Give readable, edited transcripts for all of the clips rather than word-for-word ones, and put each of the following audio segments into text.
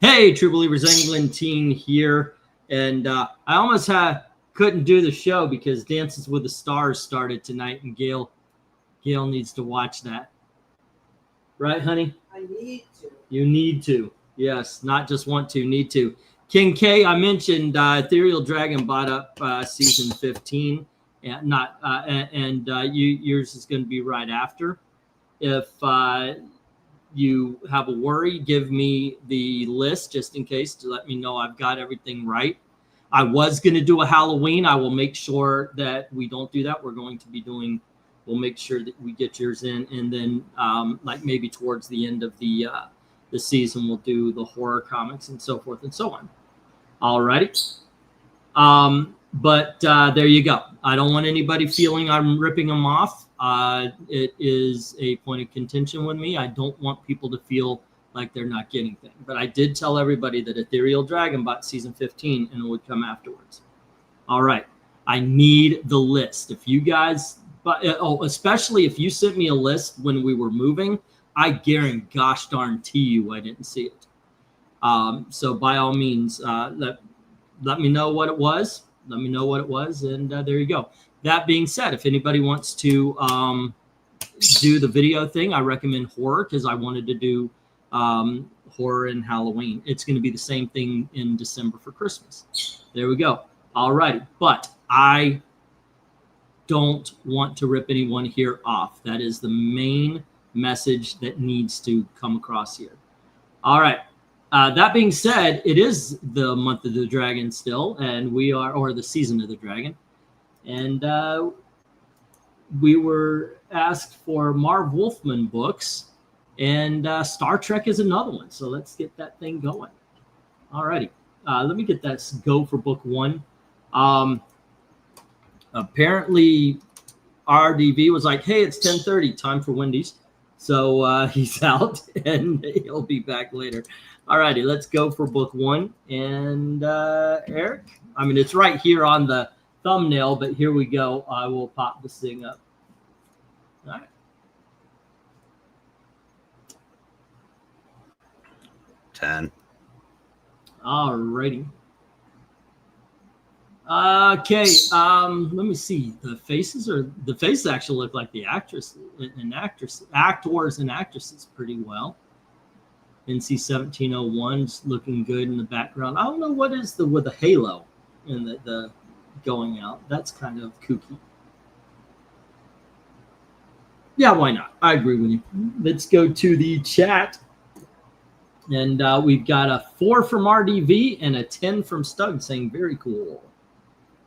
Hey, True Believers England team here. And I almost couldn't do the show because Dances with the Stars started tonight, and Gail needs to watch that. Right, honey? I need to. You need to. Yes, not just want to, need to. King K, I mentioned Ethereal Dragon bought up season 15, and yours is going to be right after. If you have a worry, give me the list just in case to let me know I've got everything right. I was going to do a Halloween. I will make sure that we don't do that. We're going to be doing, we'll make sure that we get yours in. And then like maybe towards the end of the season, we'll do the horror comics and so forth and so on. All righty. But there you go. I don't want anybody feeling I'm ripping them off. It is a point of contention with me. I don't want people to feel like they're not getting things. But I did tell everybody that Ethereal Dragon bought season 15 and it would come afterwards. All right. I need the list. If you guys, especially if you sent me a list when we were moving, I guarantee, gosh darn you, I didn't see it. So by all means, let me know what it was. Let me know what it was. And there you go. That being said, if anybody wants to do the video thing, I recommend horror because I wanted to do horror and Halloween. It's going to be the same thing in December for Christmas. There we go. All righty. But I don't want to rip anyone here off. That is the main message that needs to come across here. All right. That being said, it is the month of the dragon still, and we are, or the season of the dragon. And we were asked for Marv Wolfman books, and Star Trek is another one. So let's get that thing going. All righty. Let me get that go for book one. Apparently, RDV was like, hey, it's 10:30, time for Wendy's. So he's out, and he'll be back later. All righty, let's go for book one. And Eric, I mean, it's right here on the thumbnail, but here we go. I will pop this thing up. All right. 10. All righty. Okay. Let me see. The faces actually look like the actors and actresses pretty well. NC 1701's looking good in the background. I don't know what is with the halo and the going out. That's kind of kooky. Yeah, why not? I agree with you. Let's go to the chat. And we've got a 4 from RDV and a 10 from Stug saying very cool.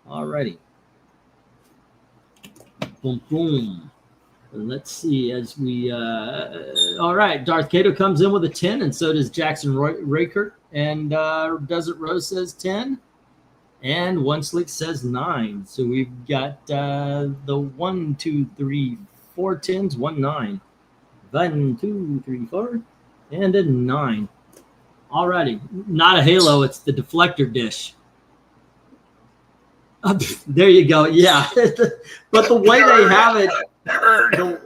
All righty. Boom, boom. Let's see as we all right, Darth Kato comes in with a 10, and so does Jackson Rakert, and Desert Rose says 10, and One Slick says 9. So we've got the 1, 2, 3, 4 10s, 1 9. 1, 2, 3, 4, and a 9. All righty. Not a halo, it's the deflector dish. There you go. Yeah. But the way they have it, nerd.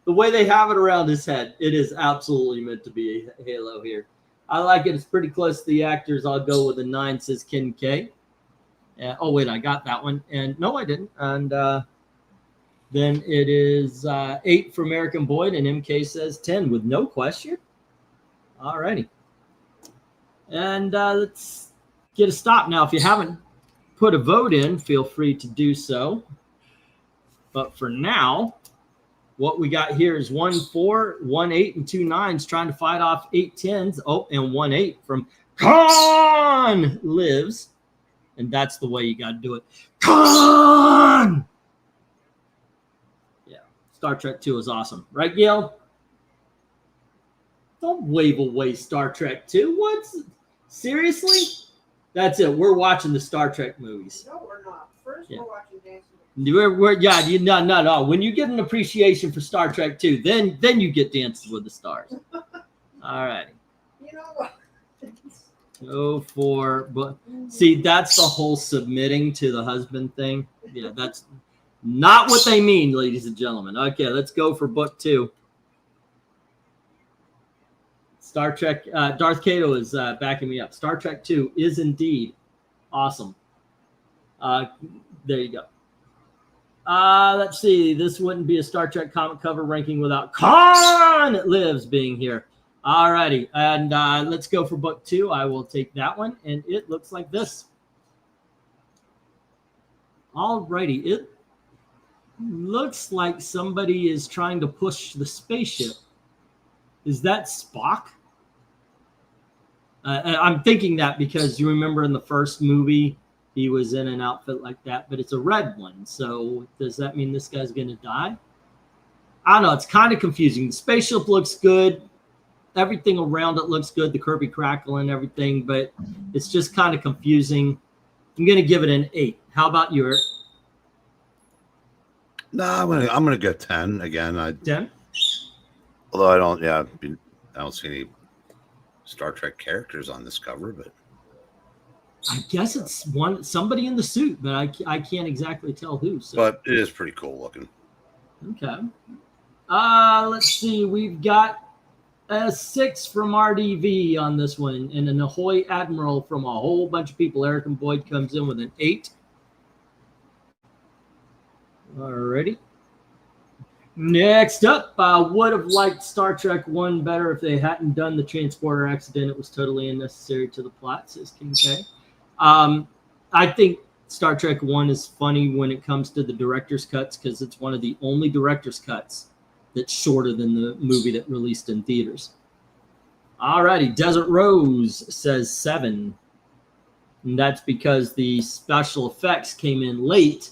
The way they have it around his head, it is absolutely meant to be a halo here. I like it. It's pretty close to the actors. I'll go with a 9, says Ken K. Oh, wait, I got that one. And no, I didn't. And then it is 8 for American Boyd, and MK says 10 with no question. All righty. And let's get a stop. Now, if you haven't put a vote in, feel free to do so. But for now, what we got here is 1 4, 1 8, and 2 9s trying to fight off 8 10s. Oh, and 1 8 from Khan lives. And that's the way you got to do it. Khan! Yeah, Star Trek 2 is awesome. Right, Gail? Don't wave away Star Trek 2. What? Seriously? That's it. We're watching the Star Trek movies. No, we're not. First, we're watching Dancing. No. When you get an appreciation for Star Trek 2, then you get Dances with the Stars. All right. You know what? Go for, but see, that's the whole submitting to the husband thing. Yeah, that's not what they mean, ladies and gentlemen. Okay, let's go for book 2. Star Trek. Darth Cato is backing me up. Star Trek 2 is indeed awesome. There you go. Let's see. This wouldn't be a Star Trek comic cover ranking without Khan Lives being here. All righty. And let's go for book 2. I will take that one. And it looks like this. All righty. It looks like somebody is trying to push the spaceship. Is that Spock? I'm thinking that because you remember in the first movie, he was in an outfit like that, but it's a red one. So does that mean this guy's going to die? I don't know. It's kind of confusing. The spaceship looks good. Everything around it looks good. The Kirby crackle and everything, but it's just kind of confusing. I'm going to give it an 8. How about you, Eric? No, I'm gonna go 10 again. 10? Although I don't see any Star Trek characters on this cover, but I guess it's somebody in the suit, but I can't exactly tell who. So. But it is pretty cool looking. Okay. Let's see. We've got a 6 from RDV on this one, and an Ahoy Admiral from a whole bunch of people. Eric and Boyd comes in with an 8. Alrighty. Next up, I would have liked Star Trek 1 better if they hadn't done the transporter accident. It was totally unnecessary to the plot, says King K. I think Star Trek 1 is funny when it comes to the director's cuts because it's one of the only director's cuts that's shorter than the movie that released in theaters. Alrighty, Desert Rose says 7. And that's because the special effects came in late.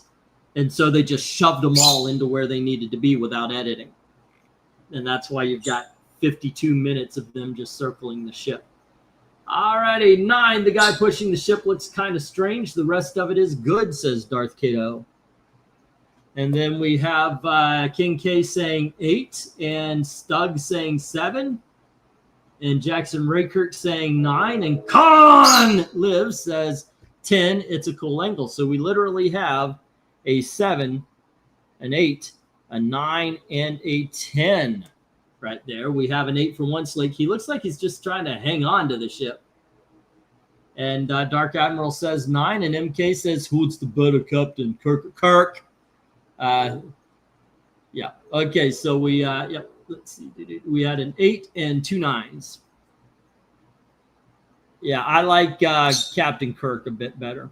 And so they just shoved them all into where they needed to be without editing. And that's why you've got 52 minutes of them just circling the ship. All righty, 9. The guy pushing the ship looks kind of strange. The rest of it is good, says Darth Cato. And then we have King K saying 8 and Stug saying 7. And Jackson Raykirk saying 9. And Khan Lives says 10. It's a cool angle. So we literally have a 7, an 8, a 9, and a 10 right there. We have an 8 from one slate. He looks like he's just trying to hang on to the ship. And Dark Admiral says 9, and MK says, who's the better captain? Kirk. Yeah. Okay, so we, let's see. We had an 8 and 2 9s. Yeah, I like Captain Kirk a bit better.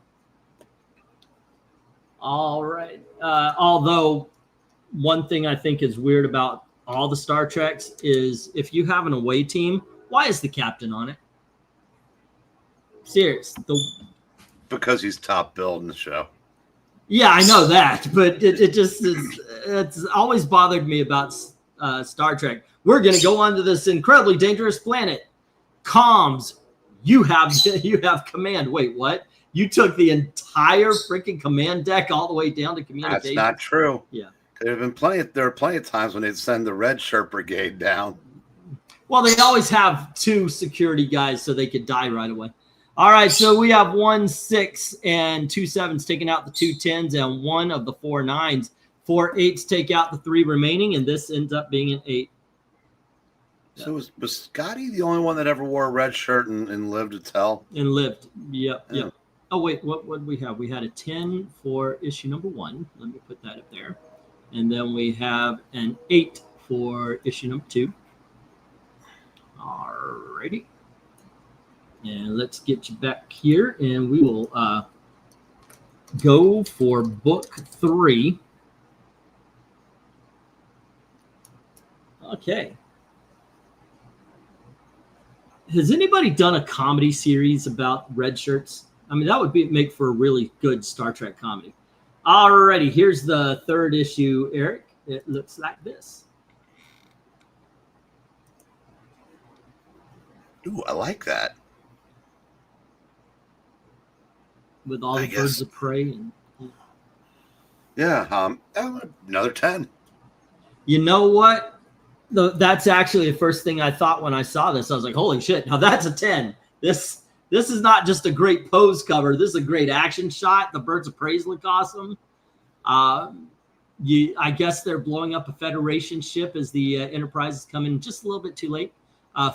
All right. Although one thing I think is weird about all the Star Treks is if you have an away team, why is the captain on it? Serious. Because he's top billed in the show. Yeah, I know that, but it just is. It's always bothered me about Star Trek. We're going to go onto this incredibly dangerous planet. Comms, you have command. Wait, what? You took the entire freaking command deck all the way down to communication. That's not true. Yeah. There are plenty of times when they'd send the red shirt brigade down. Well, they always have 2 security guys so they could die right away. All right, so we have 1 6 and 2 7s taking out the 2 10s and 1 of the 4 9s. 4 8s take out the 3 remaining, and this ends up being an 8. So was Scotty the only one that ever wore a red shirt and lived to tell? And lived. Yep. Yeah. Oh, wait, what did we have? We had a 10 for issue number 1. Let me put that up there. And then we have an 8 for issue number 2. All righty. And let's get you back here, and we will go for book 3. Okay. Has anybody done a comedy series about red shirts? I mean, that would make for a really good Star Trek comedy. Alrighty, here's the 3rd issue, Eric. It looks like this. Ooh, I like that. With all the birds of prey. And yeah, another 10. You know what? That's actually the first thing I thought when I saw this. I was like, holy shit, now that's a 10. This is not just a great pose cover. This is a great action shot. The birds of prey look awesome. I guess they're blowing up a Federation ship as the Enterprise is coming just a little bit too late.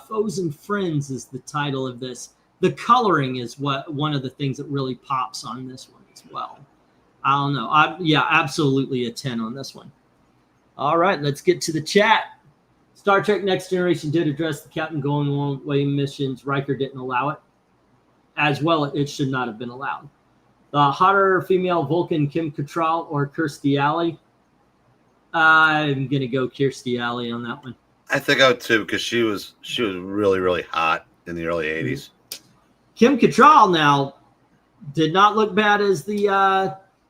Foes and Friends is the title of this. The coloring is one of the things that really pops on this one as well. I don't know. Absolutely a 10 on this one. All right, let's get to the chat. Star Trek Next Generation did address the captain going away missions. Riker didn't allow it. As well, it should not have been allowed. The hotter female Vulcan, Kim Cattrall or Kirstie Alley? I'm going to go Kirstie Alley on that one. I think I would too, because she was really, really hot in the early 80s. Kim Cattrall now did not look bad as the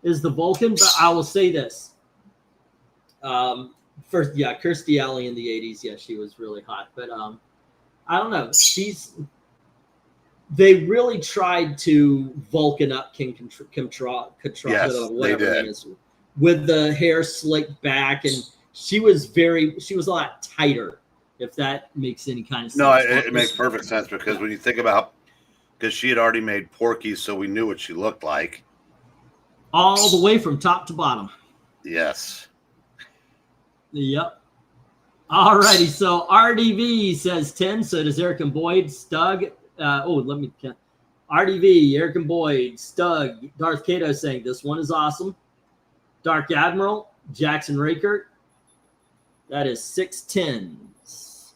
Vulcan, but I will say this. First, Kirstie Alley in the 80s, she was really hot. But I don't know. They really tried to Vulcan up Kim Cattrall, yes, whatever her name is, with the hair slicked back, and she was a lot tighter, if that makes any kind of sense. No, it makes perfect sense, because when you think about, because she had already made Porky, so we knew what she looked like. All the way from top to bottom. Yes. Yep. All righty. So RDV says 10. So does Eric and Boyd. Stug. Let me count. RDV, Eric and Boyd, Stug, Darth Kato saying this one is awesome. Dark Admiral, Jackson Rakert. That is 6 10s.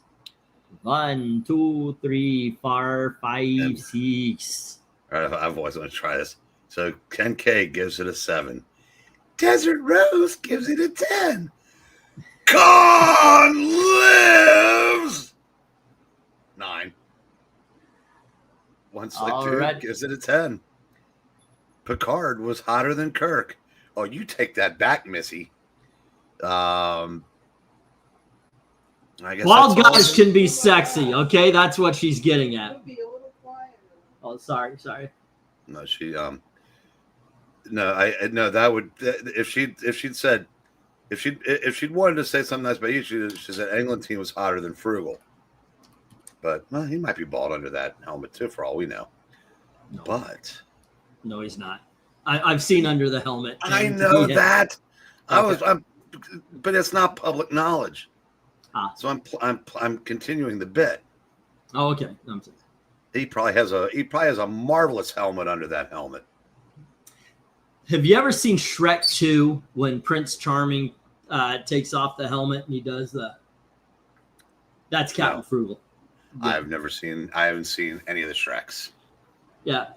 1, 2, 3, 4, 5, 6. All right, I've always wanted to try this. So Ken K gives it a 7. Desert Rose gives it a 10. Khan lives. 9. One Slick Dude gives it a 10. Picard was hotter than Kirk. Oh, you take that back, Missy. I guess Bald guys can be sexy. Okay, that's what she's getting at. Be a little quieter. Oh, sorry. No, she no, that would, if she'd wanted to say something nice about you, she said Eglinton was hotter than Frugal. But well, he might be bald under that helmet too, for all we know. No. But no, he's not. I've seen under the helmet. I know that. Okay. But it's not public knowledge. So I'm continuing the bit. Oh, okay. I'm sorry. He probably has a marvelous helmet under that helmet. Have you ever seen Shrek 2 when Prince Charming takes off the helmet and he does that? That's Captain Frugal. Yeah. I haven't seen any of the Shreks. Yeah.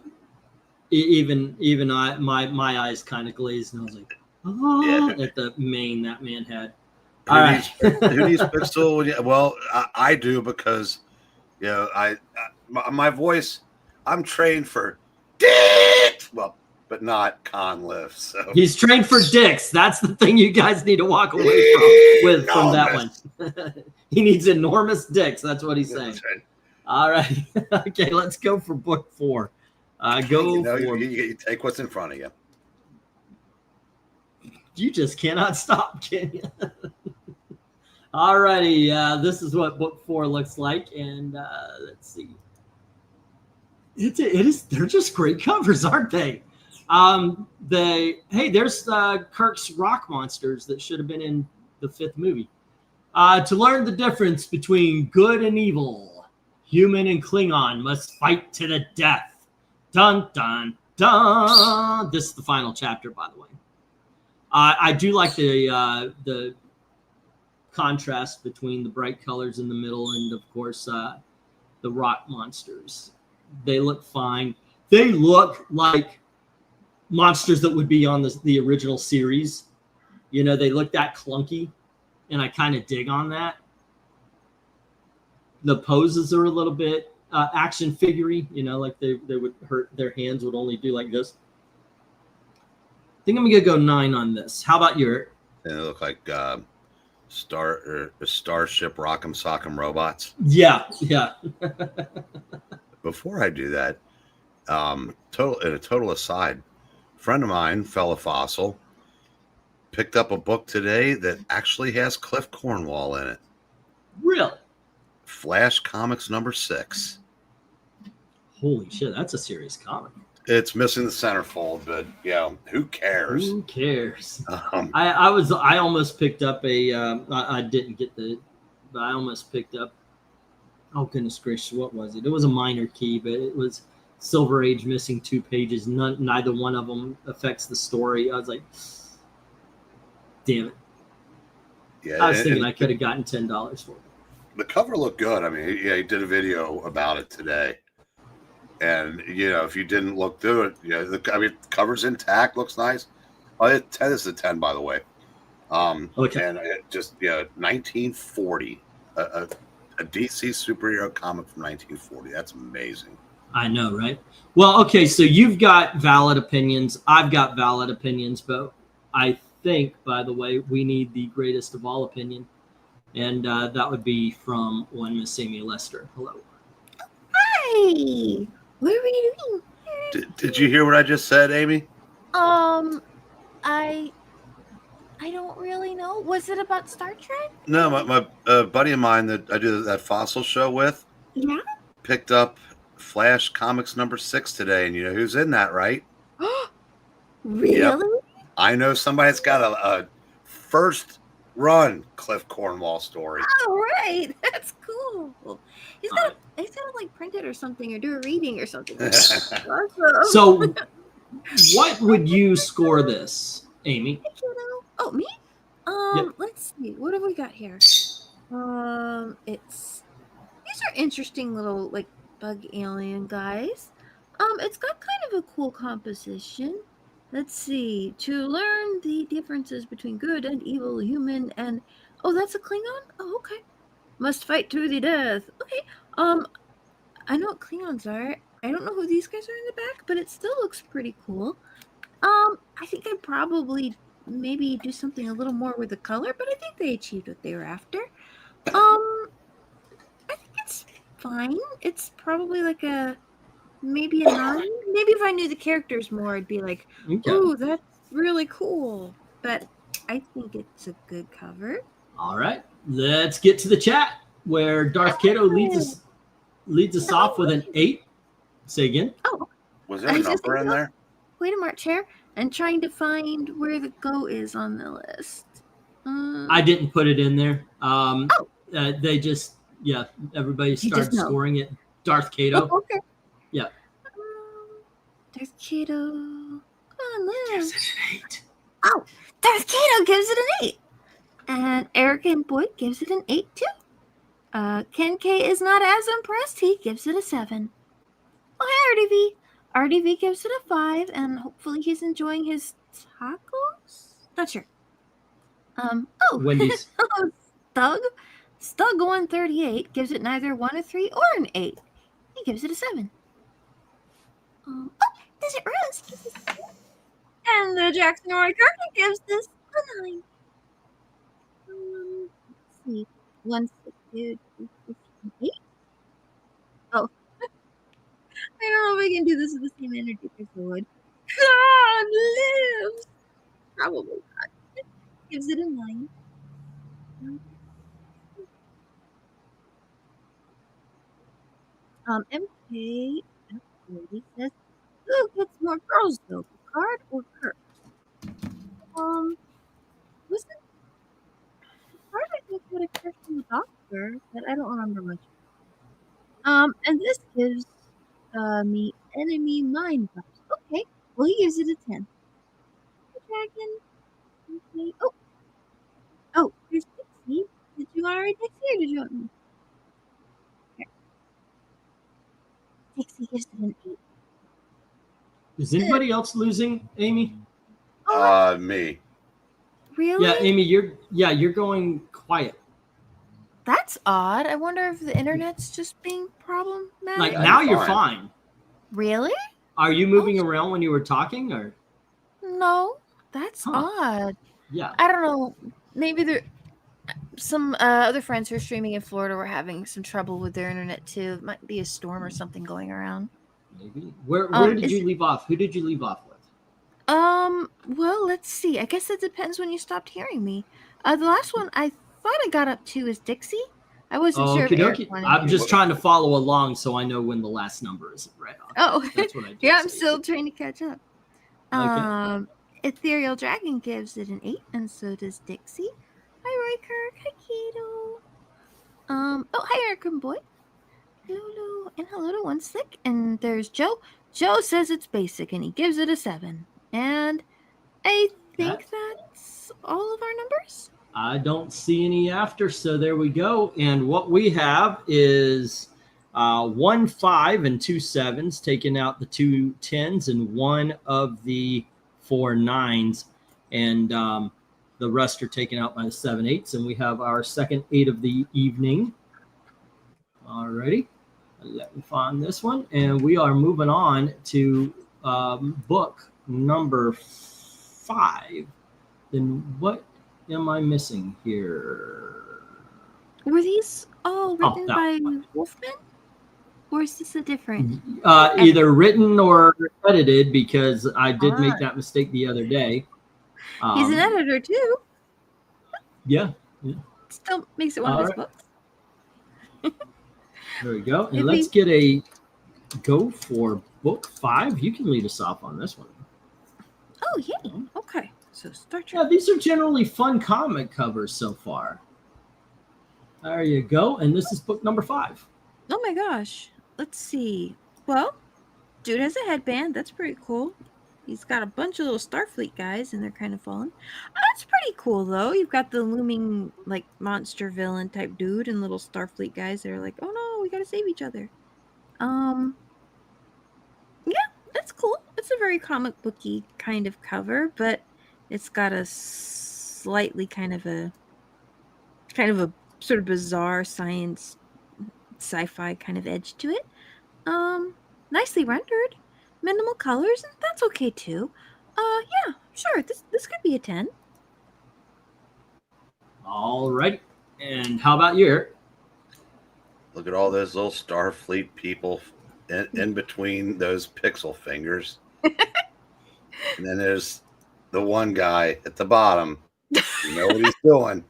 Even my eyes kind of glazed and I was like, oh, at the mane that man had. All right. Who needs pistol? Well, I do, because my voice, I'm trained for dick. Well, but not Khan lift. So he's trained for dicks. That's the thing you guys need to walk away from that one. He needs enormous dicks. That's what he's saying. Right. All right. Okay, let's go for book 4. You take what's in front of you. You just cannot stop, can you? All righty. This is what book 4 looks like, and let's see. It is. They're just great covers, aren't they? There's Kirk's rock monsters that should have been in the 5th movie. To learn the difference between good and evil, human and Klingon must fight to the death. Dun, dun, dun. This is the final chapter, by the way. I do like the contrast between the bright colors in the middle and, of course, the rock monsters. They look fine. They look like monsters that would be on the original series. They look that clunky, and I kind of dig on that. The poses are a little bit action figure-y, like they would hurt, their hands would only do like this. I think I'm gonna go 9 on this. How about your? They look like Starship Rock'em Sock'em robots. Yeah. Before I do that, total aside, a friend of mine, fellow fossil, picked up a book today that actually has Cliff Cornwall in it. Really? Flash Comics number 6. Holy shit, that's a serious comic. It's missing the centerfold, but who cares? Who cares? I almost picked up I didn't get but I almost picked up Oh goodness gracious, what was it? It was a minor key, but it was Silver Age missing 2 pages. Neither one of them affects the story. I was like, damn it. Yeah, I was thinking and I could have gotten $10 for it. the cover looked good. I mean, he did a video about it today. And, if you didn't look through it, the cover's intact, looks nice. Oh, this is a 10, by the way. Okay. And it just, 1940, a DC superhero comic from 1940. That's amazing. I know, right? Well, okay, so you've got valid opinions. I've got valid opinions, but I think, by the way, we need the greatest of all opinion. And that would be from one Miss Amy Lester. Hello. Hi. What are we doing? Did you hear what I just said, Amy? I don't really know. Was it about Star Trek? No, my buddy of mine that I do that Fossil show with Yeah. picked up Flash Comics number 6 today, and you know who's in that, right? Really? Yep. I know somebody that's got a first run Cliff Cornwall story. Oh, right. That's cool. He's got to like print it or something, or do a reading or something. Awesome. So, what would you score this, Amy? Oh, me? Yep. Let's see. What have we got here? These are interesting little like bug alien guys. It's got kind of a cool composition. Let's see. To learn the differences between good and evil human and that's a Klingon? Oh, okay. Must fight to the death. Okay. I know what Klingons are. I don't know who these guys are in the back, but it still looks pretty cool. I think I'd probably maybe do something a little more with the color, but I think they achieved what they were after. I think it's fine. It's probably like maybe a 9. Maybe if I knew the characters more, I'd be like, Okay. ooh, that's really cool. But I think it's a good cover. All right. Let's get to the chat where Darth Kato leads us off with an 8. Say again. Oh. Was there a number in there? Wait a minute, Chair. I'm trying to find where the go is on the list. I didn't put it in there. They just, everybody started scoring it. Darth Kato. Oh, okay. Yeah. Darth Kato. Come on, Gives it an 8. Oh, Darth Kato gives it an 8. And Eric and Boyd gives it an 8 too. Ken K is not as impressed. He gives it a 7. Oh, hey, RDV. RDV gives it a 5, and hopefully he's enjoying his tacos? Not sure. Wendy's. Stug138 gives it neither 1, a 3, or an 8. He gives it a 7. Desert Rose gives it a 7. And the Jackson Roy Kirkland gives this a 9. Let's see. 1, 6, 2, 3, 4, 5, 8. Oh. I don't know if I can do this with the same energy as I would. God lives! Probably not. Gives it a 9. MK says, who gets more girls though, Picard or Kirk? Was it Picard? I think would have Kirk from the Doctor, but I don't remember much. And this gives me enemy mind buffs. Okay, well he gives it a 10. Dragon. Okay. Oh, there's Dixie. Did you already Dixie or did you want me? Here. Dixie gives it an 8. Is anybody else losing, Amy? Me. Really? Yeah, Amy, you're going quiet. That's odd. I wonder if the internet's just being problematic. Like now you're fine. Really? Are you moving around when you were talking, or? No, that's odd. Yeah. I don't know. Maybe there some other friends who are streaming in Florida were having some trouble with their internet too. It might be a storm or something going around. Maybe. Where did you leave off? Who did you leave off with? Well, let's see. I guess it depends when you stopped hearing me. The last one I thought I got up to is Dixie. I wasn't sure if Eric wanted I'm to. just trying to follow along so I know when the last number is right off. Oh, That's what I do. yeah, I'm still trying to catch up. Okay. Ethereal Dragon gives it an 8, and so does Dixie. Hi, Roy Kirk. Hi, Kato. Oh, hi, Eric and Boy. Lulu, and hello to One Slick. And there's Joe. Joe says it's basic, and he gives it a 7. And I think that's all of our numbers. I don't see any after, so there we go. And what we have is 1 5 and 2 7s, taking out the 2 10s and one of the 4 9s. And the rest are taken out by the 7 8s. And we have our second 8 of the evening. All righty. Let me find this one. And we are moving on to book number 5. Then what am I missing here? Were these all written that by one. Wolfman? Or is this a different? Either written or edited, because I did make Ah. that mistake the other day. He's an editor too. Yeah. Still makes it one of his books. There we go. And If let's get a go for book 5. You can lead us off on this one. Oh, yay. Okay. So start your... Yeah, these are generally fun comic covers so far. There you go. And this is book number 5. Oh my gosh. Let's see. Well, dude has a headband. That's pretty cool. He's got a bunch of little Starfleet guys, and they're kind of falling. That's pretty cool, though. You've got the looming, like, monster villain type dude and little Starfleet guys that are like, oh no, we gotta save each other. Yeah, that's cool. It's a very comic booky kind of cover, but it's got a slightly kind of a sort of bizarre science sci-fi kind of edge to it. Nicely rendered, minimal colors, and that's okay too. Yeah, sure. This could be a 10. All right. And how about you, Eric? Look at all those little Starfleet people in between those pixel fingers. And then there's the one guy at the bottom. You know what he's doing.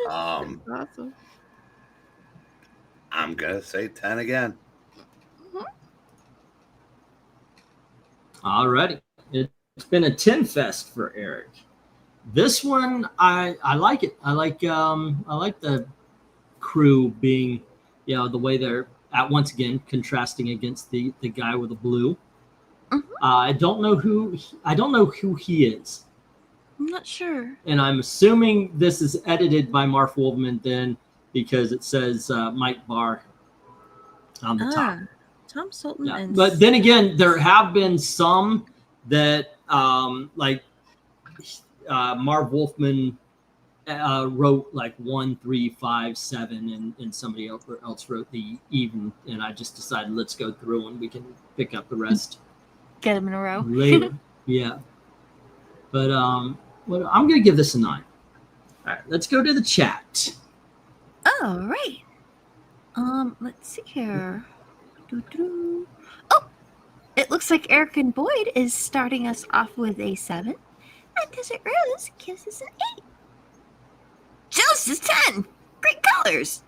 Awesome. I'm gonna say 10 again. All righty. It's been a 10 fest for Eric. This one, I like it. I like the crew being, the way they're once again contrasting against the guy with the blue. I don't know who he is. I'm not sure. And I'm assuming this is edited by Marv Wolfman then, because it says Mike Barr on the top. Tom Sultan. Yeah. And But then again, there have been some that like Marv Wolfman wrote like 1, 3, 5, 7, and somebody else wrote the even, and I just decided let's go through and we can pick up the rest. Get them in a row. Later. Yeah. But I'm going to give this a 9. All right, let's go to the chat. All right. Let's see here. Oh, it looks like Eric and Boyd is starting us off with a 7. And Desert Rose gives us an 8. Joe's is 10. Great colors.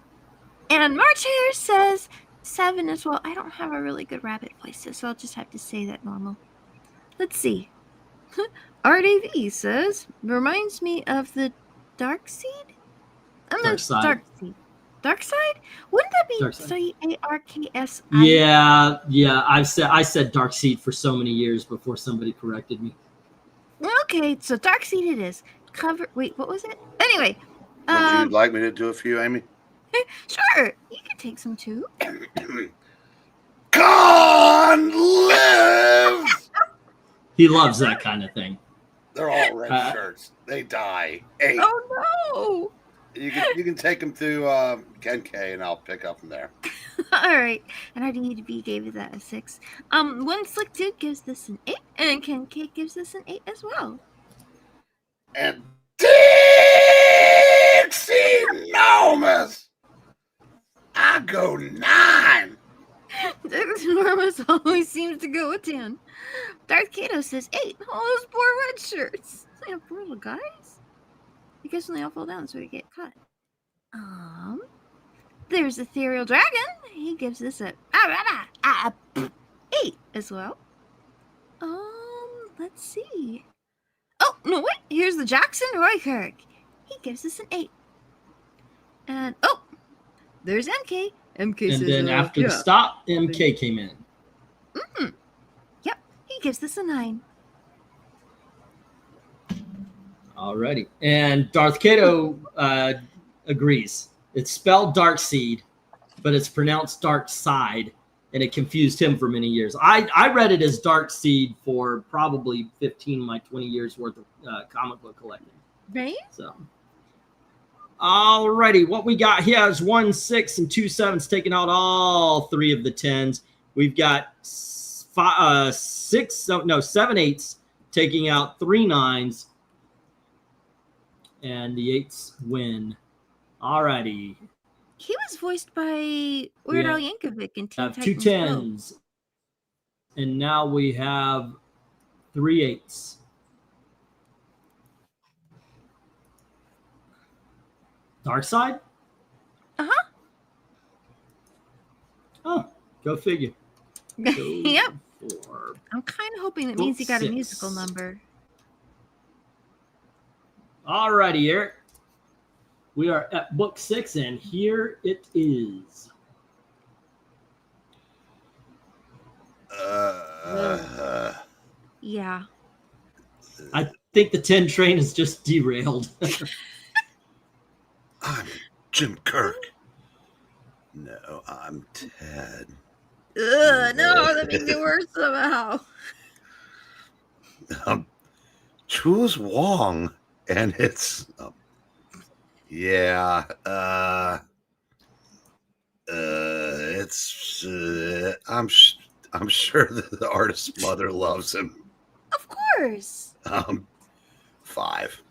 And March Hare says 7 as well. I don't have a really good rabbit voice, so I'll just have to say that normal. Let's see. RDV says, reminds me of the Dark Seed? Dark Side. Dark Side? Wouldn't that be Dark Side. Sarksi? Yeah. I said Dark Seed for so many years before somebody corrected me. Okay, so Dark Seed it is. Wait, what was it? Anyway. Would you like me to do a few, Amy? Sure. You can take some too. Khan lives! He loves that kind of thing. They're all red shirts. They die. 8. Oh no! You can take them to Ken K, and I'll pick up from there. All right, and RDB gave that a 6. One Slick Dude gives this an 8, and Ken K gives this an 8 as well. And Dixie Nomus, I go 9. Normus always seems to go with 10. Darth Kato says 8. Oh, those poor red shirts. They have poor little guys. I guess when they all fall down, so they get cut. There's Ethereal Dragon. He gives this a 8 as well. Let's see. Oh, no, wait. Here's the Jackson Roykirk. He gives us an 8. And, oh, there's MK. MK And says, then after the yeah. stop, MK came in. Mm-hmm. Yep, he gives us a 9. Alrighty. And Darth Kato agrees. It's spelled Dark Seed, but it's pronounced Dark Side, and it confused him for many years. I read it as Dark Seed for probably 15 of my 20 years worth of comic book collecting. Right? So, alrighty, what we got here is 1 6 and 2 7s taking out all 3 of the 10s. We've got 7 8s taking out 3 9s. And the 8s win. Alrighty. He was voiced by Weird Al Yankovic in Teen Have 2 Titans Go. 10s. And now we have 3 8s. Dark Side? Uh-huh. Oh, go figure. Go Yep. for I'm kind of hoping that means he got a 6. musical number. Alrighty, Eric. We are at book 6, and here it is. Yeah. I think the 10 train is just derailed. I'm Jim Kirk. No, I'm Ted. Ugh, no, that makes it worse somehow. Choose Wong, and it's it's I'm sure that the artist's mother loves him. Of course. 5. 5.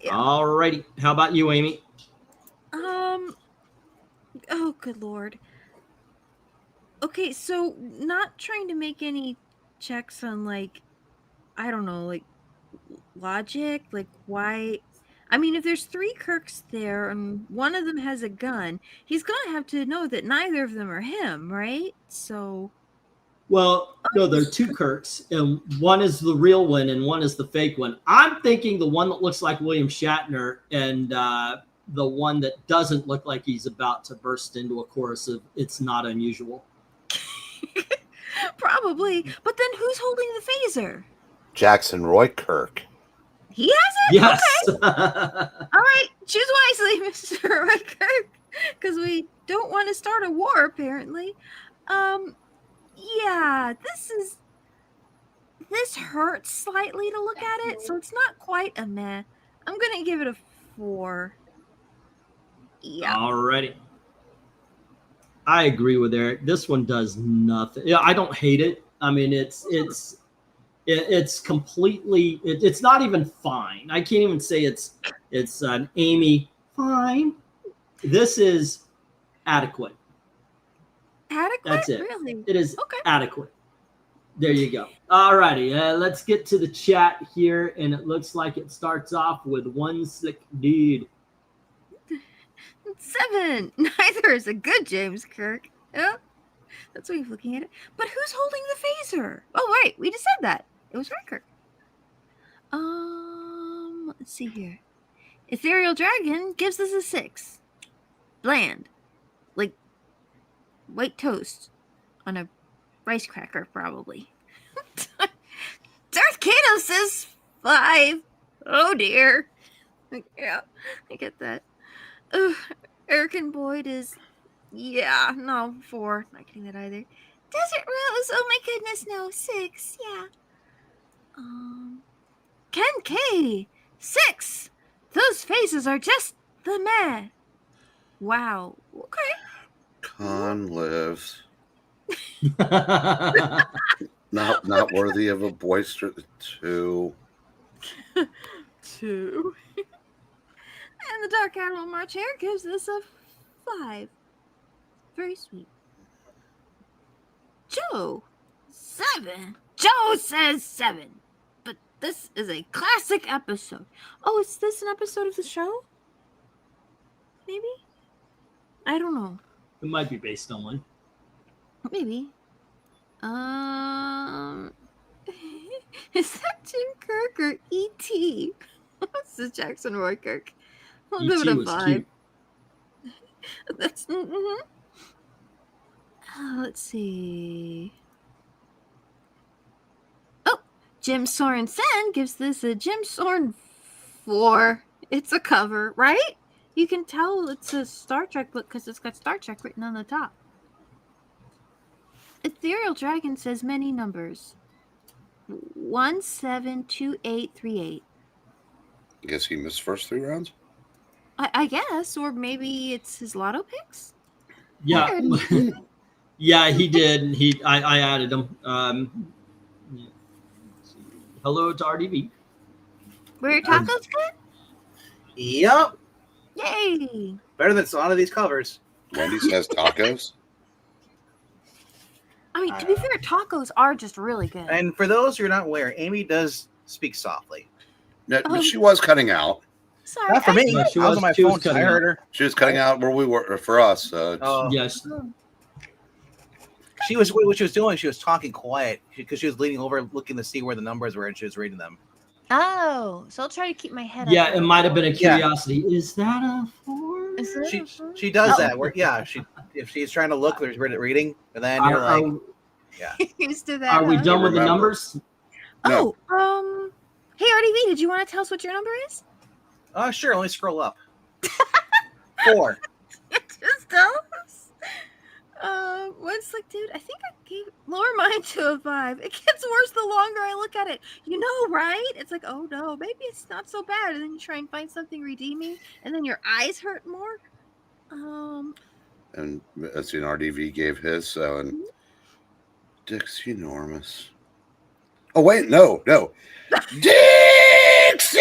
Yeah. Alrighty. How about you, Amy? Oh, good Lord. Okay, so not trying to make any checks on, like, I don't know, like, logic, like, why... I mean, if there's 3 Kirks there and one of them has a gun, he's gonna have to know that neither of them are him, right? So... Well, no, there are 2 Kirks, and one is the real one and one is the fake one. I'm thinking the one that looks like William Shatner and the one that doesn't look like he's about to burst into a chorus of "It's Not Unusual." Probably. But then who's holding the phaser? Jackson Roykirk. He has it? Yes. Okay. All right. Choose wisely, Mr. Riker. Because we don't want to start a war, apparently. Yeah, this hurts slightly to look at it, so it's not quite a meh. I'm going to give it a 4. Yeah. Alrighty. I agree with Eric. This one does nothing. Yeah, I don't hate it. I mean, it's completely. It's not even fine. I can't even say it's an Amy fine. This is adequate. Adequate? That's it. Really? It is Okay. adequate. There you go. Alrighty. Let's get to the chat here, and it looks like it starts off with one sick dude. 7. Neither is a good James Kirk. Yeah, that's the way of looking at it. But who's holding the phaser? Oh, right. We just said that. It was Riker. Let's see here. Ethereal Dragon gives us a 6. Bland. Like white toast on a rice cracker, probably. Darth Kato says 5. Oh, dear. Yeah, I get that. Eric and Boyd is, 4. Not getting that either. Desert Rose, oh my goodness, no, 6, yeah. Ken K, 6. Those faces are just the meh. Wow, okay. Khan lives. Not worthy of a boisterous 2. 2. And the Dark Admiral March Hare gives us a 5. Very sweet. Joe, 7. Joe says 7. But this is a classic episode. Oh, is this an episode of the show? Maybe? I don't know. It might be based on one. Maybe. Is that Jim Kirk or E.T.? This is Jackson Roy Kirk. I'll give it E.T. a was 5. cute. That's let's see. Oh, Jim Sorensen gives this a Jim Soren 4. It's a cover, right? You can tell it's a Star Trek book because it's got Star Trek written on the top. Ethereal Dragon says many numbers. 172838. I guess he missed first 3 rounds. I guess, or maybe it's his lotto picks. Yeah, yeah, he did. I added him. Yeah. Hello to RDV. Were your tacos good? Yup. Yay! Better than a lot of these covers. Wendy's has tacos. I mean, to be fair, tacos are just really good. And for those who are not aware, Amy does speak softly. Yeah, but she was cutting out. Sorry, Not for me. No, I was on my she was phone, so I cutting heard her. She was cutting out where we were for us. Yes. She was what she was doing. She was talking quiet because she was leaning over, looking to see where the numbers were, and she was reading them. Oh, so I'll try to keep my head up. Yeah, it might have been a Yeah. curiosity. Is that a 4? Is it a four? She does Oh. that. Where if she's trying to look, there's reading, and then you're Are, like, Used to that. are we huh? done with the Remember. numbers? No. Oh, hey RDV, did you want to tell us what your number is? sure. Let me scroll up. 4. Just tell us. What's like, dude? I think I gave lower mine to a 5. It gets worse the longer I look at it. You know, right? It's like, oh no, maybe it's not so bad, and then you try and find something redeeming, and then your eyes hurt more. And as an RDV gave his, so and Dick's enormous. Oh wait, no. Dick's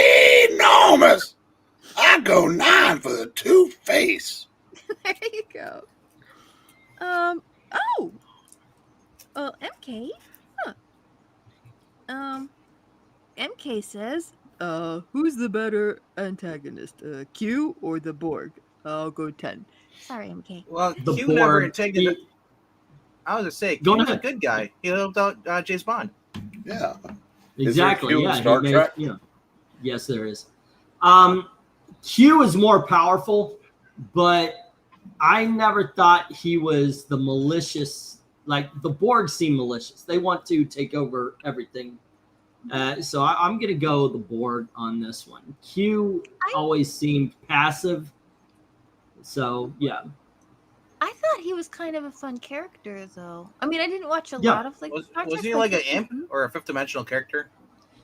enormous. I go 9 for the 2 face. There you go. MK. Huh. MK says, who's the better antagonist, Q or the Borg? I'll go 10. Sorry, MK. Well, The Q never Borg. taken it. I was gonna say, Go Q's a ahead. good guy. He helped out James Bond. Yeah. Exactly. Q in Yeah. Star Trek? Yes, there is. Q is more powerful, but I never thought he was the malicious. Like the Borg seem malicious. They want to take over everything. So I'm going to go the Borg on this one. Q always seemed passive. So, yeah. I thought he was kind of a fun character, though. I mean, I didn't watch a Yeah. lot of like. Was Star Trek, he but like an imp or a fifth dimensional character?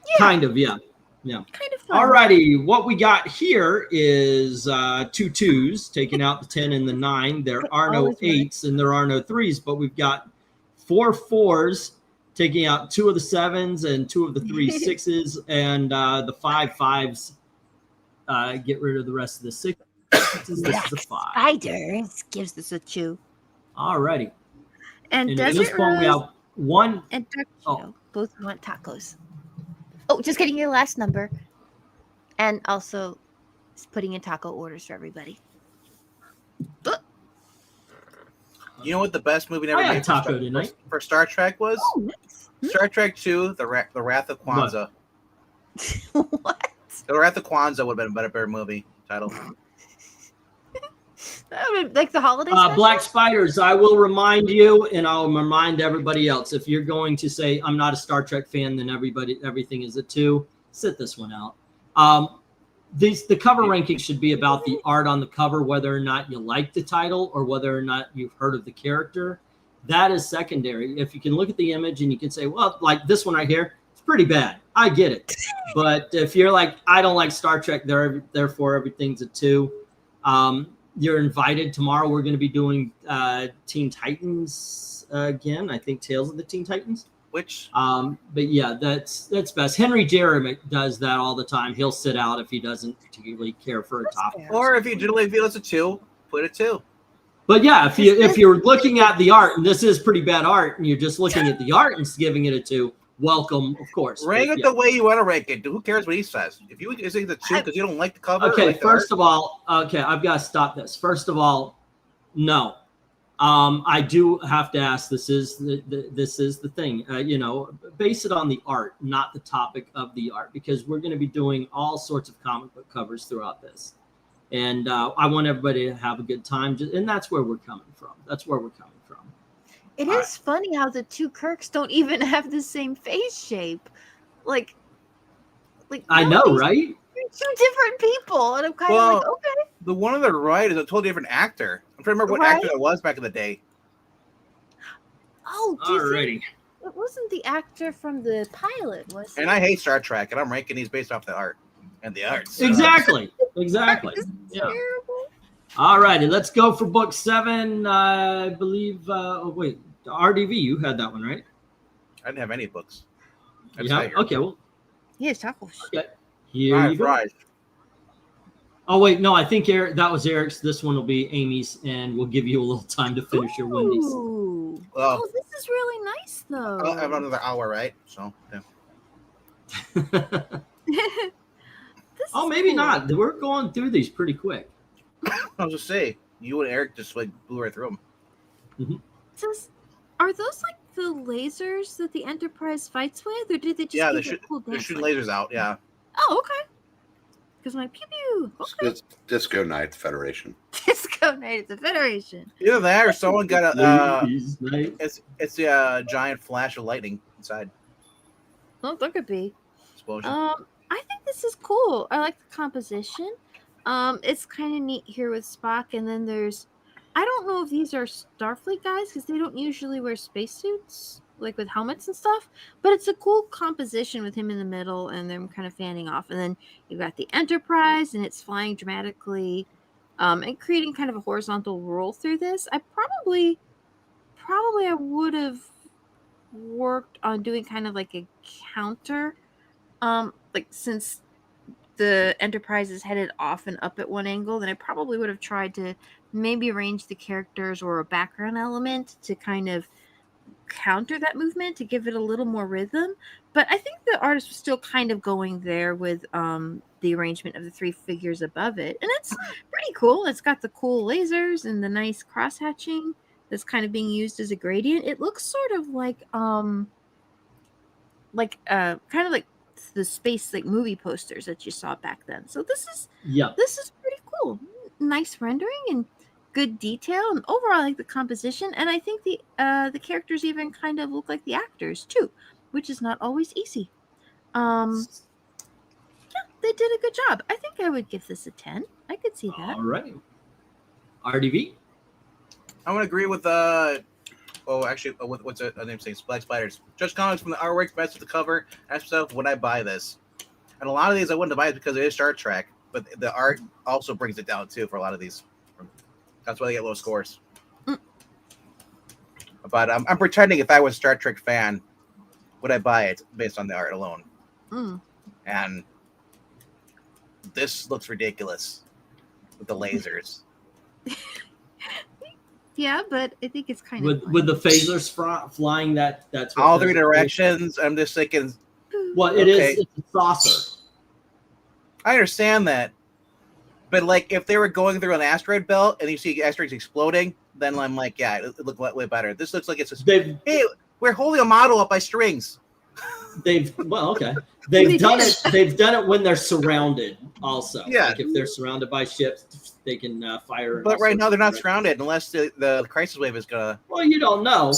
Yeah, Kind of, yeah. kind of fun. All righty. What we got here is 2 2s, taking out the 10 and the 9. There are no Always right. 8s and there are no 3s, but we've got 4 4s, taking out 2 of the 7s and 2 of the 3 6s, and the 5 5s. Get rid of the rest of the 6s. This is a 5. Spiders gives this a chew. All righty. And And in this Desert one, we Rose have 1. and Dark Oh. Shadow both want tacos. Oh, just getting your last number. And also putting in taco orders for everybody. You know what the best movie never I had made taco tonight. for Star Trek was? Oh, nice. Star Trek 2, The Wrath of Kwanzaa. What? The Wrath of Kwanzaa would have been a better movie title. That would be like the holiday special? Black Spiders, I will remind you, and I'll remind everybody else, if you're going to say, I'm not a Star Trek fan, then everything is a 2, sit this one out. The cover ranking should be about the art on the cover, whether or not you like the title or whether or not you've heard of the character. That is secondary. If you can look at the image and you can say, well, like this one right here, it's pretty bad. I get it. But if you're like, I don't like Star Trek, therefore everything's a 2. You're invited tomorrow. We're going to be doing Teen Titans again. I think Tales of the Teen Titans. Which But yeah, that's best. Henry Jeremy does that all the time. He'll sit out if he doesn't particularly care for a topic. or if you generally feel it's a 2, put a 2. But yeah, if you're looking at the art, and this is pretty bad art, and you're just looking at the art and giving it a 2, welcome, of course. Rank But it yeah. the way you want to rank it. Who cares what he says? If you say it's a 2 because you don't like the cover, or Okay, like the first art, of all, I've got to stop this. First of all, no. I do have to ask. This is the thing. Base it on the art, not the topic of the art, because we're going to be doing all sorts of comic book covers throughout this, and I want everybody to have a good time. And that's where we're coming from. It is funny how the two Kirks don't even have the same face shape. Like I know, right? They're two different people, and I'm kind of like, okay. The one on the right is a totally different actor. I'm trying to remember what actor that was back in the day. Oh, alrighty. It wasn't the actor from the pilot, was it? And I hate Star Trek, and I'm ranking these based off the art. And the art. Exactly. Yeah. Terrible. All righty, let's go for book 7. I believe. Wait, RDV, you had that one, right? I didn't have any books. Yeah. Okay. Well. Yes, tacos. Okay. Here you go. Fries. Oh wait, no, I think that was Eric's. This one will be Amy's, and we'll give you a little time to finish your Wendy's. Oh, this is really nice, though. I have another hour, right? So. Yeah. Oh, maybe cool. Not. We're going through these pretty quick. I was just saying, you and Eric just like blew right through them. Mm-hmm. Are those like the lasers that the Enterprise fights with, or did they just they're shooting lasers out? Yeah. Oh, okay. Because my pew pew. Okay. It's Disco Night at the Federation. Disco Night at the Federation. Either that, or someone got a. Night. It's a giant flash of lightning inside. Well, there could be. Explosion. I think this is cool. I like the composition. It's kind of neat here with Spock, and then I don't know if these are Starfleet guys because they don't usually wear spacesuits, like with helmets and stuff. But it's a cool composition with him in the middle and them kind of fanning off. And then you've got the Enterprise, and it's flying dramatically, and creating kind of a horizontal roll through this. I probably I would have worked on doing kind of like a counter. Like since the Enterprise is headed off and up at one angle, then I probably would have tried to maybe arrange the characters or a background element to kind of counter that movement to give it a little more rhythm. But I think the artist was still kind of going there with the arrangement of the 3 figures above it. And it's pretty cool. It's got the cool lasers and the nice cross-hatching that's kind of being used as a gradient. It looks sort of like kind of like the space like movie posters that you saw back then. So this is pretty cool. Nice rendering and good detail, and overall I like the composition, and I think the characters even kind of look like the actors too, which is not always easy. Yeah, they did a good job. I think I would give this a 10. I could see that. All right. RDV? I'm going to agree with what's her name saying? Black Spiders. Judge Comics from the artwork, best of the cover. Ask myself, would I buy this? And a lot of these I wouldn't buy it because it is Star Trek, but the art also brings it down too for a lot of these. That's why they get low scores. But I'm pretending if I was a Star Trek fan, would I buy it based on the art alone? And this looks ridiculous with the lasers. Yeah, but I think it's kind of with the phasers flying. That's all 3 directions. I'm just thinking. Well, it's a saucer. I understand that, but like if they were going through an asteroid belt and you see asteroids exploding, then I'm like, yeah, it looked way better. This looks like it's hey, we're holding a model up by strings. They've done it. They've done it when they're surrounded. Also, yeah. Like if they're surrounded by ships, they can fire. But right now they're not surrounded unless the crisis wave is gonna. Well, you don't know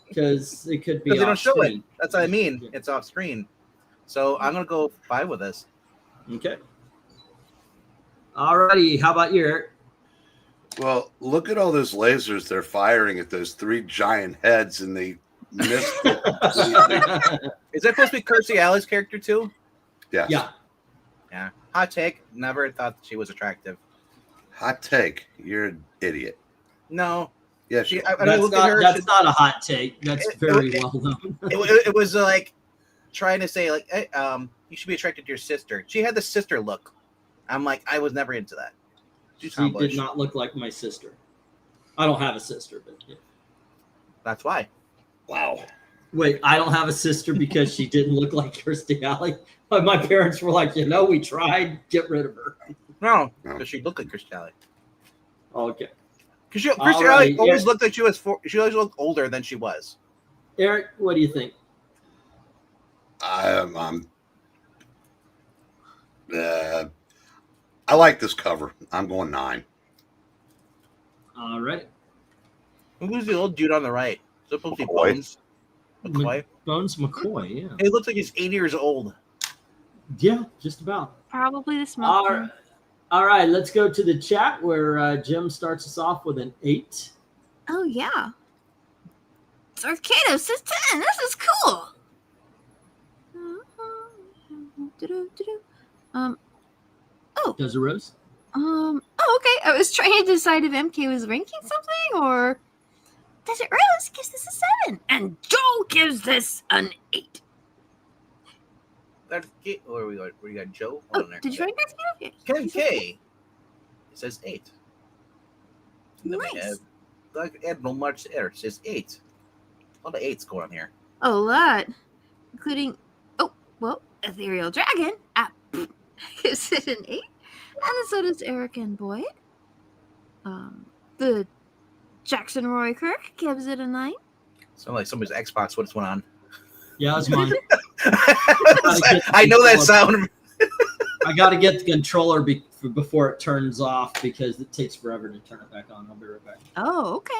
because it could be. Because they don't show screen. it. That's what I mean. Yeah. It's off screen. So I'm gonna go 5 with this. Okay. Alrighty. How about you, Eric? Well, look at all those lasers they're firing at those 3 giant heads, and they missed. Is that supposed to be Kirstie Alley's character too? Yes. Yeah. Hot take. Never thought she was attractive. Hot take. You're an idiot. No. Yeah. That's not a hot take. That's very well known. It was like trying to say like, hey, you should be attracted to your sister. She had the sister look. I'm like, I was never into that. She did not look like my sister. I don't have a sister, but yeah. That's why. Wow. Wait, I don't have a sister because she didn't look like Kirstie Alley. But my parents were like, we tried, get rid of her. No, because she looked like Kirstie Alley. Okay. Because Christy All Alley right, always yeah. looked like she was she always looked older than she was. Eric, what do you think? I like this cover. I'm going 9. All right. Who's the old dude on the right? Is it supposed to be McCoy. Bones? McCoy? Bones McCoy, yeah. He looks like he's 80 years old. Yeah, just about. Probably the smoke. All right. All right, let's go to the chat where Jim starts us off with an 8. Oh yeah. Arcado says 10. This is cool. Does a Rose? Oh, okay. I was trying to decide if MK was ranking something or Desert Rose gives this a 7 and Joe gives this an 8. That's where we got. We got Joe. Oh, Hold on there. did you write that? Okay. Ken K. It says 8. And then we Nice. have like Admiral March Air. It says 8. A lot of 8s going on here. A lot, including Ethereal Dragon gives it an 8, and so does Eric and Boyd. The Jackson Roy Kirk gives it a 9. Sounds like somebody's Xbox. What's going on? Yeah, that's mine. I know that sound. I got to get the controller before it turns off because it takes forever to turn it back on. I'll be right back. Oh, okay.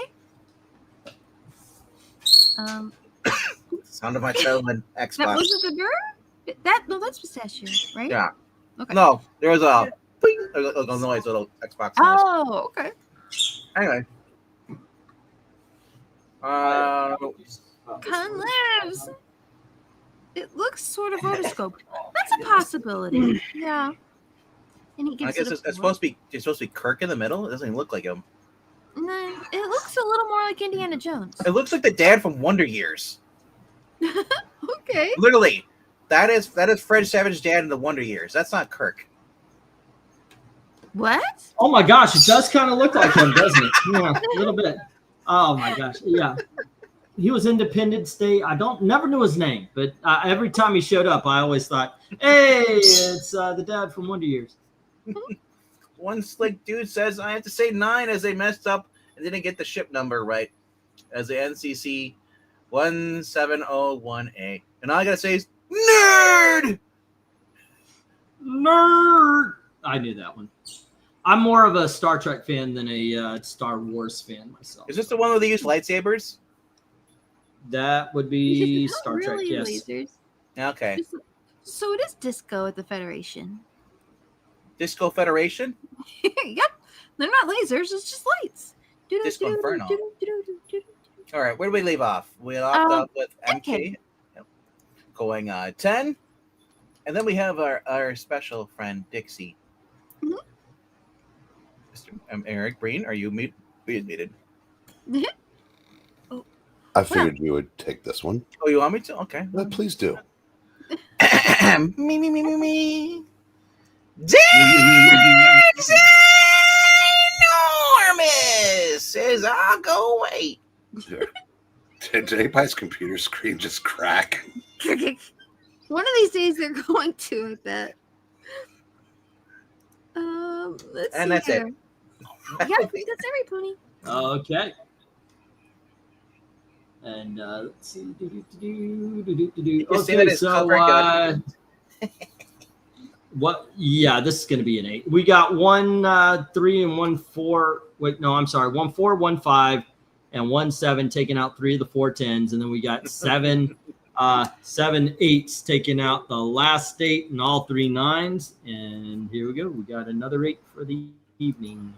Sound of my childhood That Xbox. wasn't the bird. That's pistachio, right? Yeah. Okay. No, there was a bing, a little noise, a little Xbox noise. Oh, okay. Anyway. Con lives. It looks sort of rotoscoped. That's a possibility. Yeah. And he I gives guess it a it's 4. supposed to be Kirk in the middle. It doesn't even look like him. No, it looks a little more like Indiana Jones. It looks like the dad from Wonder Years. Okay. Literally, that is Fred Savage's dad in the Wonder Years. That's not Kirk. What? Oh my gosh, it does kind of look like him, doesn't it? Yeah, a little bit. Oh my gosh, yeah. He was Independence Day. Never knew his name, but every time he showed up, I always thought, "Hey, it's the dad from Wonder Years." One slick dude says I have to say 9 as they messed up and didn't get the ship number right as the NCC 1701A. And all I gotta say is nerd. Nerd. I knew that one. I'm more of a Star Trek fan than a Star Wars fan myself. Is this the one where they use lightsabers? That would be Not Star Trek, really yes. lasers. Okay. So it is disco at the Federation. Disco Federation? Yep. They're not lasers, it's just lights. Disco Inferno. All right, where do we leave off? We left off with MK going 10. And then we have our special friend, Dixie. Mhm. Mr. Eric Breen, are you muted? I figured you would take this one. Oh, you want me to? Okay. Please do. me. Enormous says I'll go wait. Did anybody's computer screen just crack? One of these days they're going to, I bet. Let's And see that's here. it. Yeah, that's every pony. Okay. And let's see. You can see that Okay, it's so covered, what? Yeah, this is going to be an 8. We got 1 3 and 1 4. Wait, no, I'm sorry. 1 4, 1 5, and 1 7, taking out 3 of the 4 10s, and then we got 7 8s, taking out the last 8 and all 3 9s. And here we go. We got another 8 for the evening.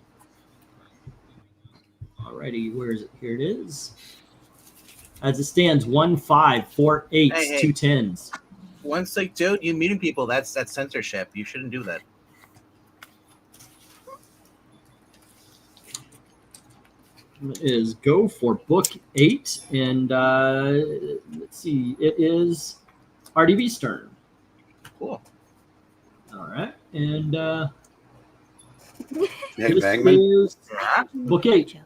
Alrighty, where is it? Here it is. As it stands, 1 5, 4 8s, Hey. 2 10s. One sick dude, you meeting people, that's censorship. You shouldn't do that. Is go for book 8, and let's see, it is RDV's turn. Cool. All right, and Nick this Bangman. is book 8.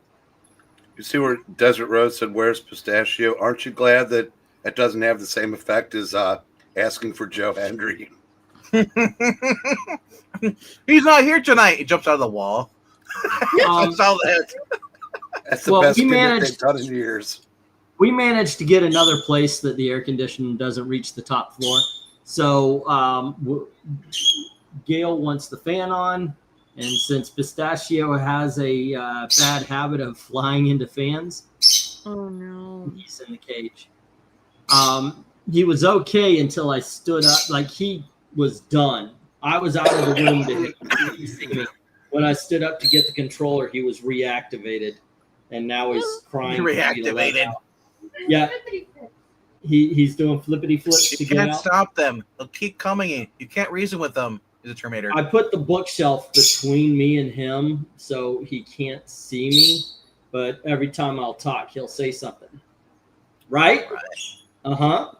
You see where Desert Rose said, "Where's pistachio?" Aren't you glad that it doesn't have the same effect as asking for Joe Hendry? He's not here tonight. He jumps out of the wall. Um, Jumps out of the head. That's the Well, best we commit managed- they've done in years. We managed to get another place that the air conditioning doesn't reach the top floor. So Gail wants the fan on. And since Pistachio has a bad habit of flying into fans, Oh no. he's in the cage. He was okay until I stood up. Like, he was done. I was out of the room to see me. When I stood up to get the controller, he was reactivated. And now he's crying. for me to let Reactivated. out. Yeah. He's doing flippity flips to You get can't out. stop them. They'll keep coming in. You can't reason with them. He's a Terminator. I put the bookshelf between me and him so he can't see me. But every time I'll talk, he'll say something. Right? Uh-huh.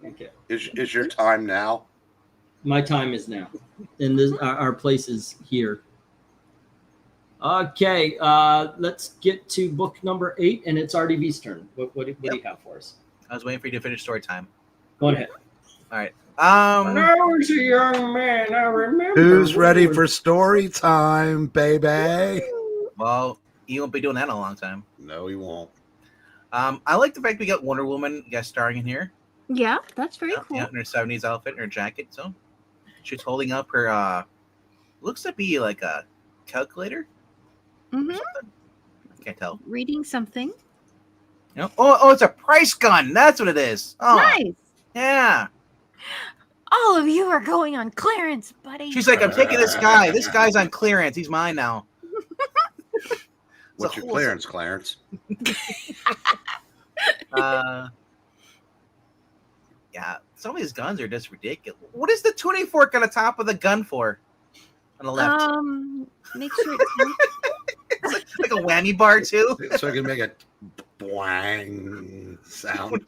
Okay. Is your time now? My time is now. And this, our place is here. Okay. Let's get to book number 8, and it's RDV's turn. What do you have for us? I was waiting for you to finish story time. Go ahead. All right. When I was a young man, I remember. Who's ready for story time, baby? Well, you won't be doing that in a long time. No, he won't. I like the fact we got Wonder Woman guest starring in here. Yeah, that's very cool. Yeah, in her 70s outfit and her jacket. So she's holding up her looks to be like a calculator. Mm-hmm. I can't tell. Reading something. You know? Oh, it's a price gun. That's what it is. Oh, Nice. yeah. All of you are going on clearance, buddy. She's like, I'm taking this guy. This guy's on clearance. He's mine now. What's your clearance, Clarence? Yeah, some of these guns are just ridiculous. What is the tuning fork on the top of the gun for? On the left. Make sure it's Like a whammy bar too. So I can make a boing sound.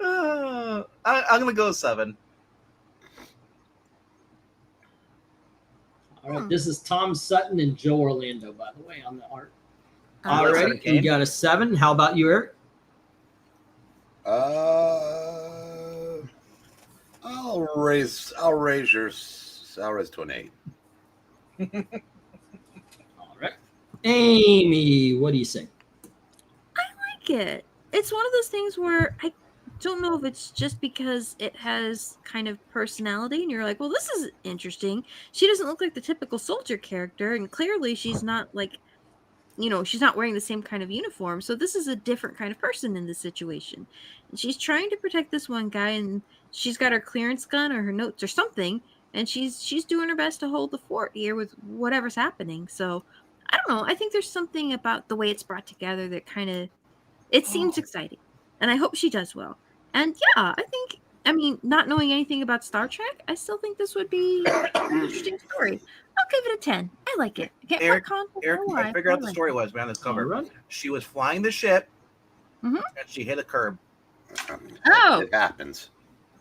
I'm gonna go 7. All right. This is Tom Sutton and Joe Orlando, by the way, on the art. Oh, All right. okay. You got a 7. How about you, Eric? I'll raise to an 8. All right. Amy, what do you say? like it. It's one of those things where I don't know if it's just because it has kind of personality and you're like, well, this is interesting. She doesn't look like the typical soldier character, and clearly she's not like, she's not wearing the same kind of uniform. So this is a different kind of person in this situation. And she's trying to protect this one guy, and she's got her clearance gun or her notes or something, and she's doing her best to hold the fort here with whatever's happening. So I don't know. I think there's something about the way it's brought together that kind of, it seems exciting, and I hope she does well. And yeah, I mean, not knowing anything about Star Trek, I still think this would be an interesting story. I'll give it a 10. I like it. Eric, I figured out the story was behind this cover. Right. She was flying the ship, Mhm. and she hit a curb. Oh. It happens.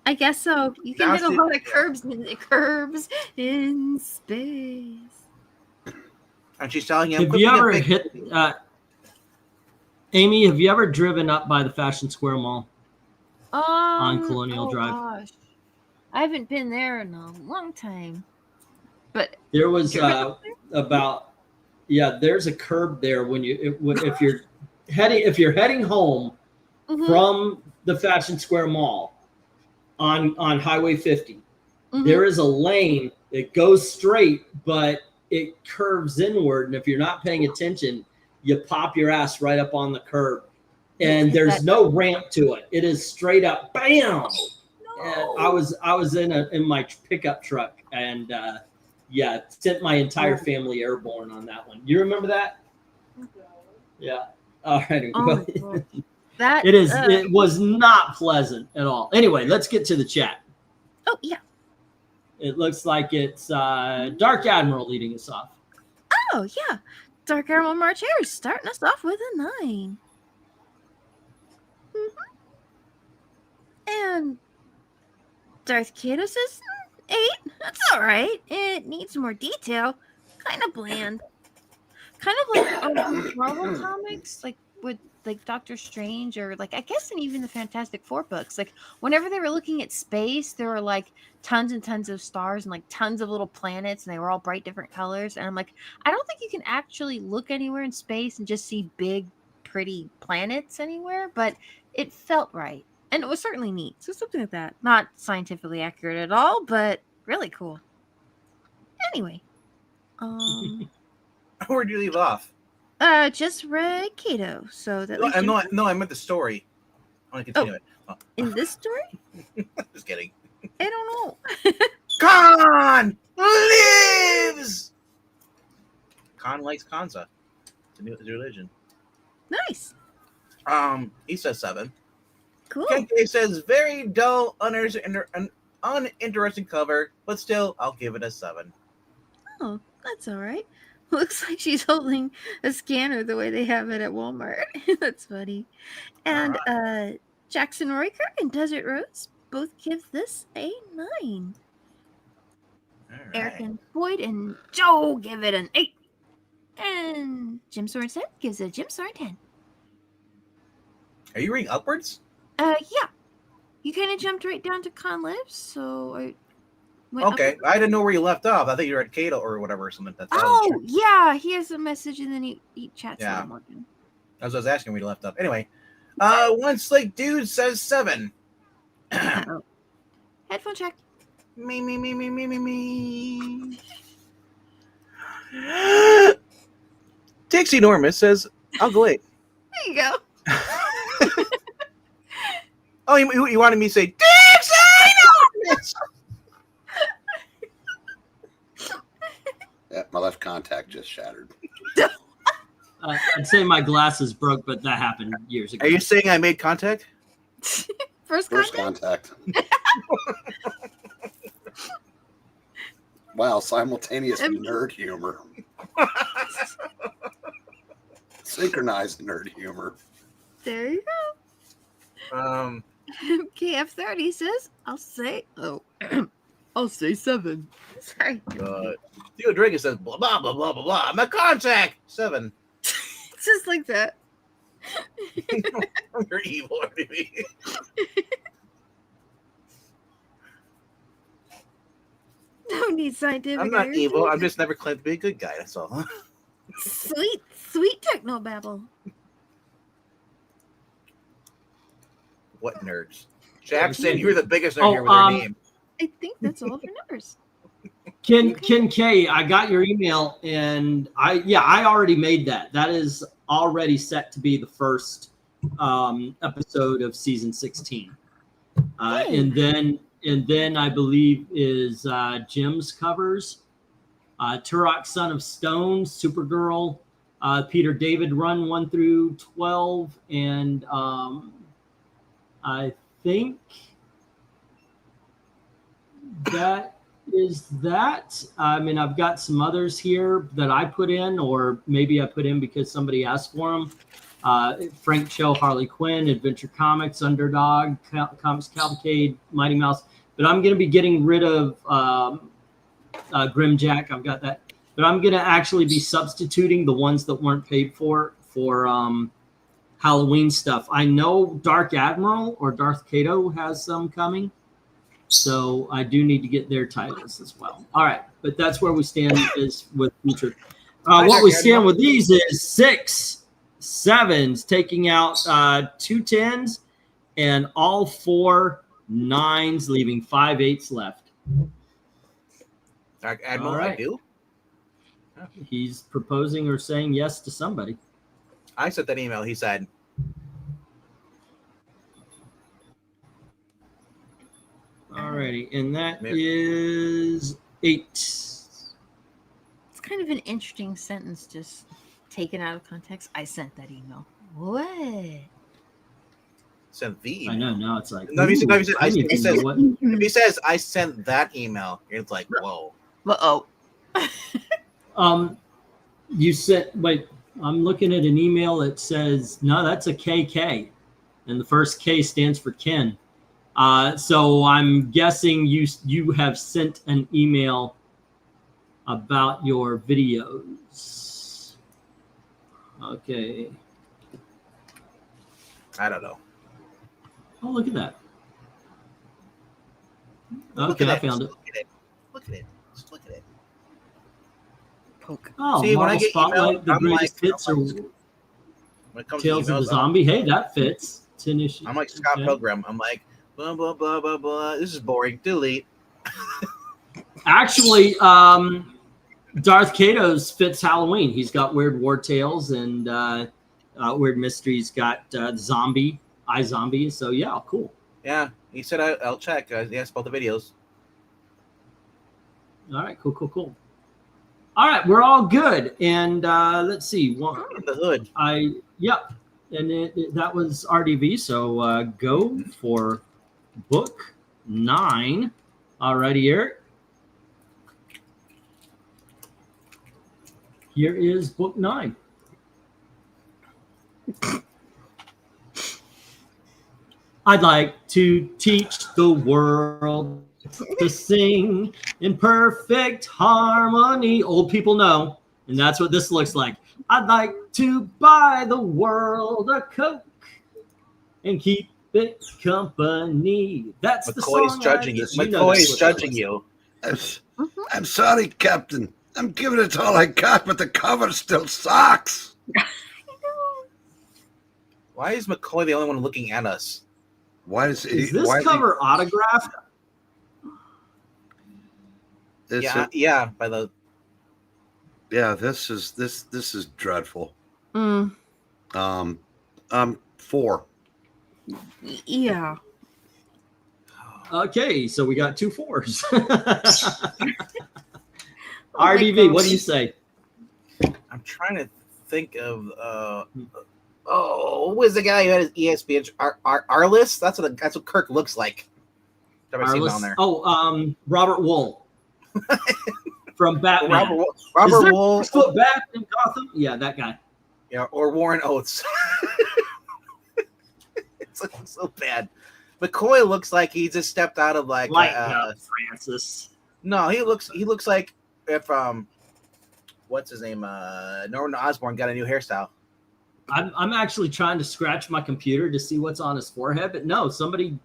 I guess so. You can Now hit a she- lot of curbs in space. And she's telling him, Have you ever hit, Amy, have you ever driven up by the Fashion Square Mall? On Colonial Drive. Gosh. I haven't been there in a long time. But There was there's a curb there when if you're heading home Mhm. from the Fashion Square Mall on Highway 50. Mhm. There is a lane that goes straight, but it curves inward, and if you're not paying attention, you pop your ass right up on the curb, and there's no ramp to it. It is straight up, bam. And I was in my pickup truck, and sent my entire family airborne on that one. You remember that? Yeah. All right. Oh my gosh. That It was not pleasant at all. Anyway, let's get to the chat. Oh yeah. It looks like it's Dark Admiral leading us off. Oh yeah. Dark Admiral March Air is starting us off with a 9. And Darth Kados is 8. That's all right. It needs more detail. Kind of bland. Kind of like Marvel comics, like with like Doctor Strange, or like I guess and even the Fantastic Four books, like whenever they were looking at space, there were like tons and tons of stars and like tons of little planets, and they were all bright different colors. And I'm like, I don't think you can actually look anywhere in space and just see big, pretty planets anywhere, but it felt right. And it was certainly neat. So something like that. Not scientifically accurate at all, but really cool. Anyway. Where'd you leave off? Just read Kato, so that leaves No, Jim- no, I meant the story. I want to continue it. Oh, in this story? just kidding. I don't know. Khan lives! Khan likes Kanza. It's a new religion. Nice. He says 7. Cool. Kenke says very dull, uninteresting cover, but still, I'll give it a 7. Oh, that's all right. Looks like she's holding a scanner the way they have it at Walmart. That's funny. And Jackson Roykirk and Desert Rose both give this a 9. All right. Eric and Boyd and Joe give it an 8. And Jim Sorensen gives it a Jim Soren 10. Are you reading upwards? Yeah. You kind of jumped right down to Con Lives, so I went Okay, up. I didn't know where you left off. I think you were at Kato or whatever or something. That's Oh, yeah. He has a message and then he chats Yeah. with Morgan. I was asking where you left off. Anyway, one slick dude says 7. Uh-oh. Headphone check. Me. Dixie Norman says, I'll go 8. There you go. Oh, you wanted me to say, Dixie Norman! Yeah, my left contact just shattered. I'd say my glasses broke, but that happened years ago. Are you saying I made contact? First First contact? contact. Wow, simultaneous nerd humor. Synchronized nerd humor. There you go. KF30 says, I'll say 7. Sorry. Theo Dragon says, blah, blah, blah, blah, blah, blah. My contact! 7. It's just like that. You're evil, baby. No need scientific. I'm not errors. evil. I'm just never claimed to be a good guy. That's all. Sweet technobabble. What nerds? Jackson, you're the biggest nerd here with your name. I think that's all of your numbers. Ken K, I got your email, and I already made that. That is already set to be the first episode of season 16. And then I believe is Jim's covers, Turok Son of Stone, Supergirl, Peter David run 1 through 12, and I think that is that. I mean, I've got some others here that I put in, or maybe I put in because somebody asked for them. Frank Cho, Harley Quinn, Adventure Comics, Underdog, Comics Cavalcade, Mighty Mouse. But I'm going to be getting rid of Grimjack. I've got that. But I'm going to actually be substituting the ones that weren't paid for Halloween stuff. I know Dark Admiral or Darth Kato has some coming. So I do need to get their titles as well. All right. But that's where we stand is with future. What we stand with these is 6 7s, taking out 2 10s and all 4 9s, leaving 5 8s left. Dark Admiral, All right. I do. He's proposing or saying yes to somebody. I sent that email. He said, Alrighty, and that is 8. It's kind of an interesting sentence, just taken out of context. I sent that email. What? sent the email. I know. Now it's like. No, if he said- ooh, I need to know what- If he says, I sent that email, it's like, whoa. Uh-oh. You said, wait, I'm looking at an email that says, no, that's a KK. And the first K stands for Ken. So I'm guessing you have sent an email about your videos. Okay. I don't know. Oh, look at that. Look Okay, at I found it. Look at it. Look at it. Just look at it. Poke. Oh, See, when I Marvel get Spotlight, emails, the I'm greatest like- hits are when it comes Tales to of emails, the Zombie. Hey, that fits. 10 issues. I'm like Scott Okay. Pilgrim. I'm like, blah, blah, blah, blah, blah. This is boring. Delete. Actually, Darth Kato's fits Halloween. He's got weird war tales and weird mysteries. Got zombie, iZombie. So yeah, cool. Yeah, he said I'll check. He asked about the videos. All right, cool. All right, we're all good. And let's see. One, In the hood. yep. And that was RDV. So go for book 9. All righty, Eric. Here is book 9. I'd like to teach the world to sing in perfect harmony. Old people know, and that's what this looks like. I'd like to buy the world a Coke and keep it company. That's the McCoy's song. judging you. You know that's McCoy's what judging that you. I'm sorry, Captain. I'm giving it all I got, but the cover still sucks. Why is McCoy the only one looking at us? Why is is this cover autographed? Yeah. By the This is dreadful. 4. Yeah. Okay, so we got 2 4s. Oh my RDV, what gosh. do you say? I'm trying to think of who was the guy who had his ESPN Arliss? That's what Kirk looks like. Have I seen him down there? Oh, Robert Wool from Batman. Robert Is there Wool, 6 foot Bat in Gotham? Yeah, that guy. yeah, or Warren Oates. It's so bad. McCoy looks like he just stepped out of like Francis. no, he looks like if what's his name? Norman Osborn got a new hairstyle. I'm actually trying to scratch my computer to see what's on his forehead, but no, somebody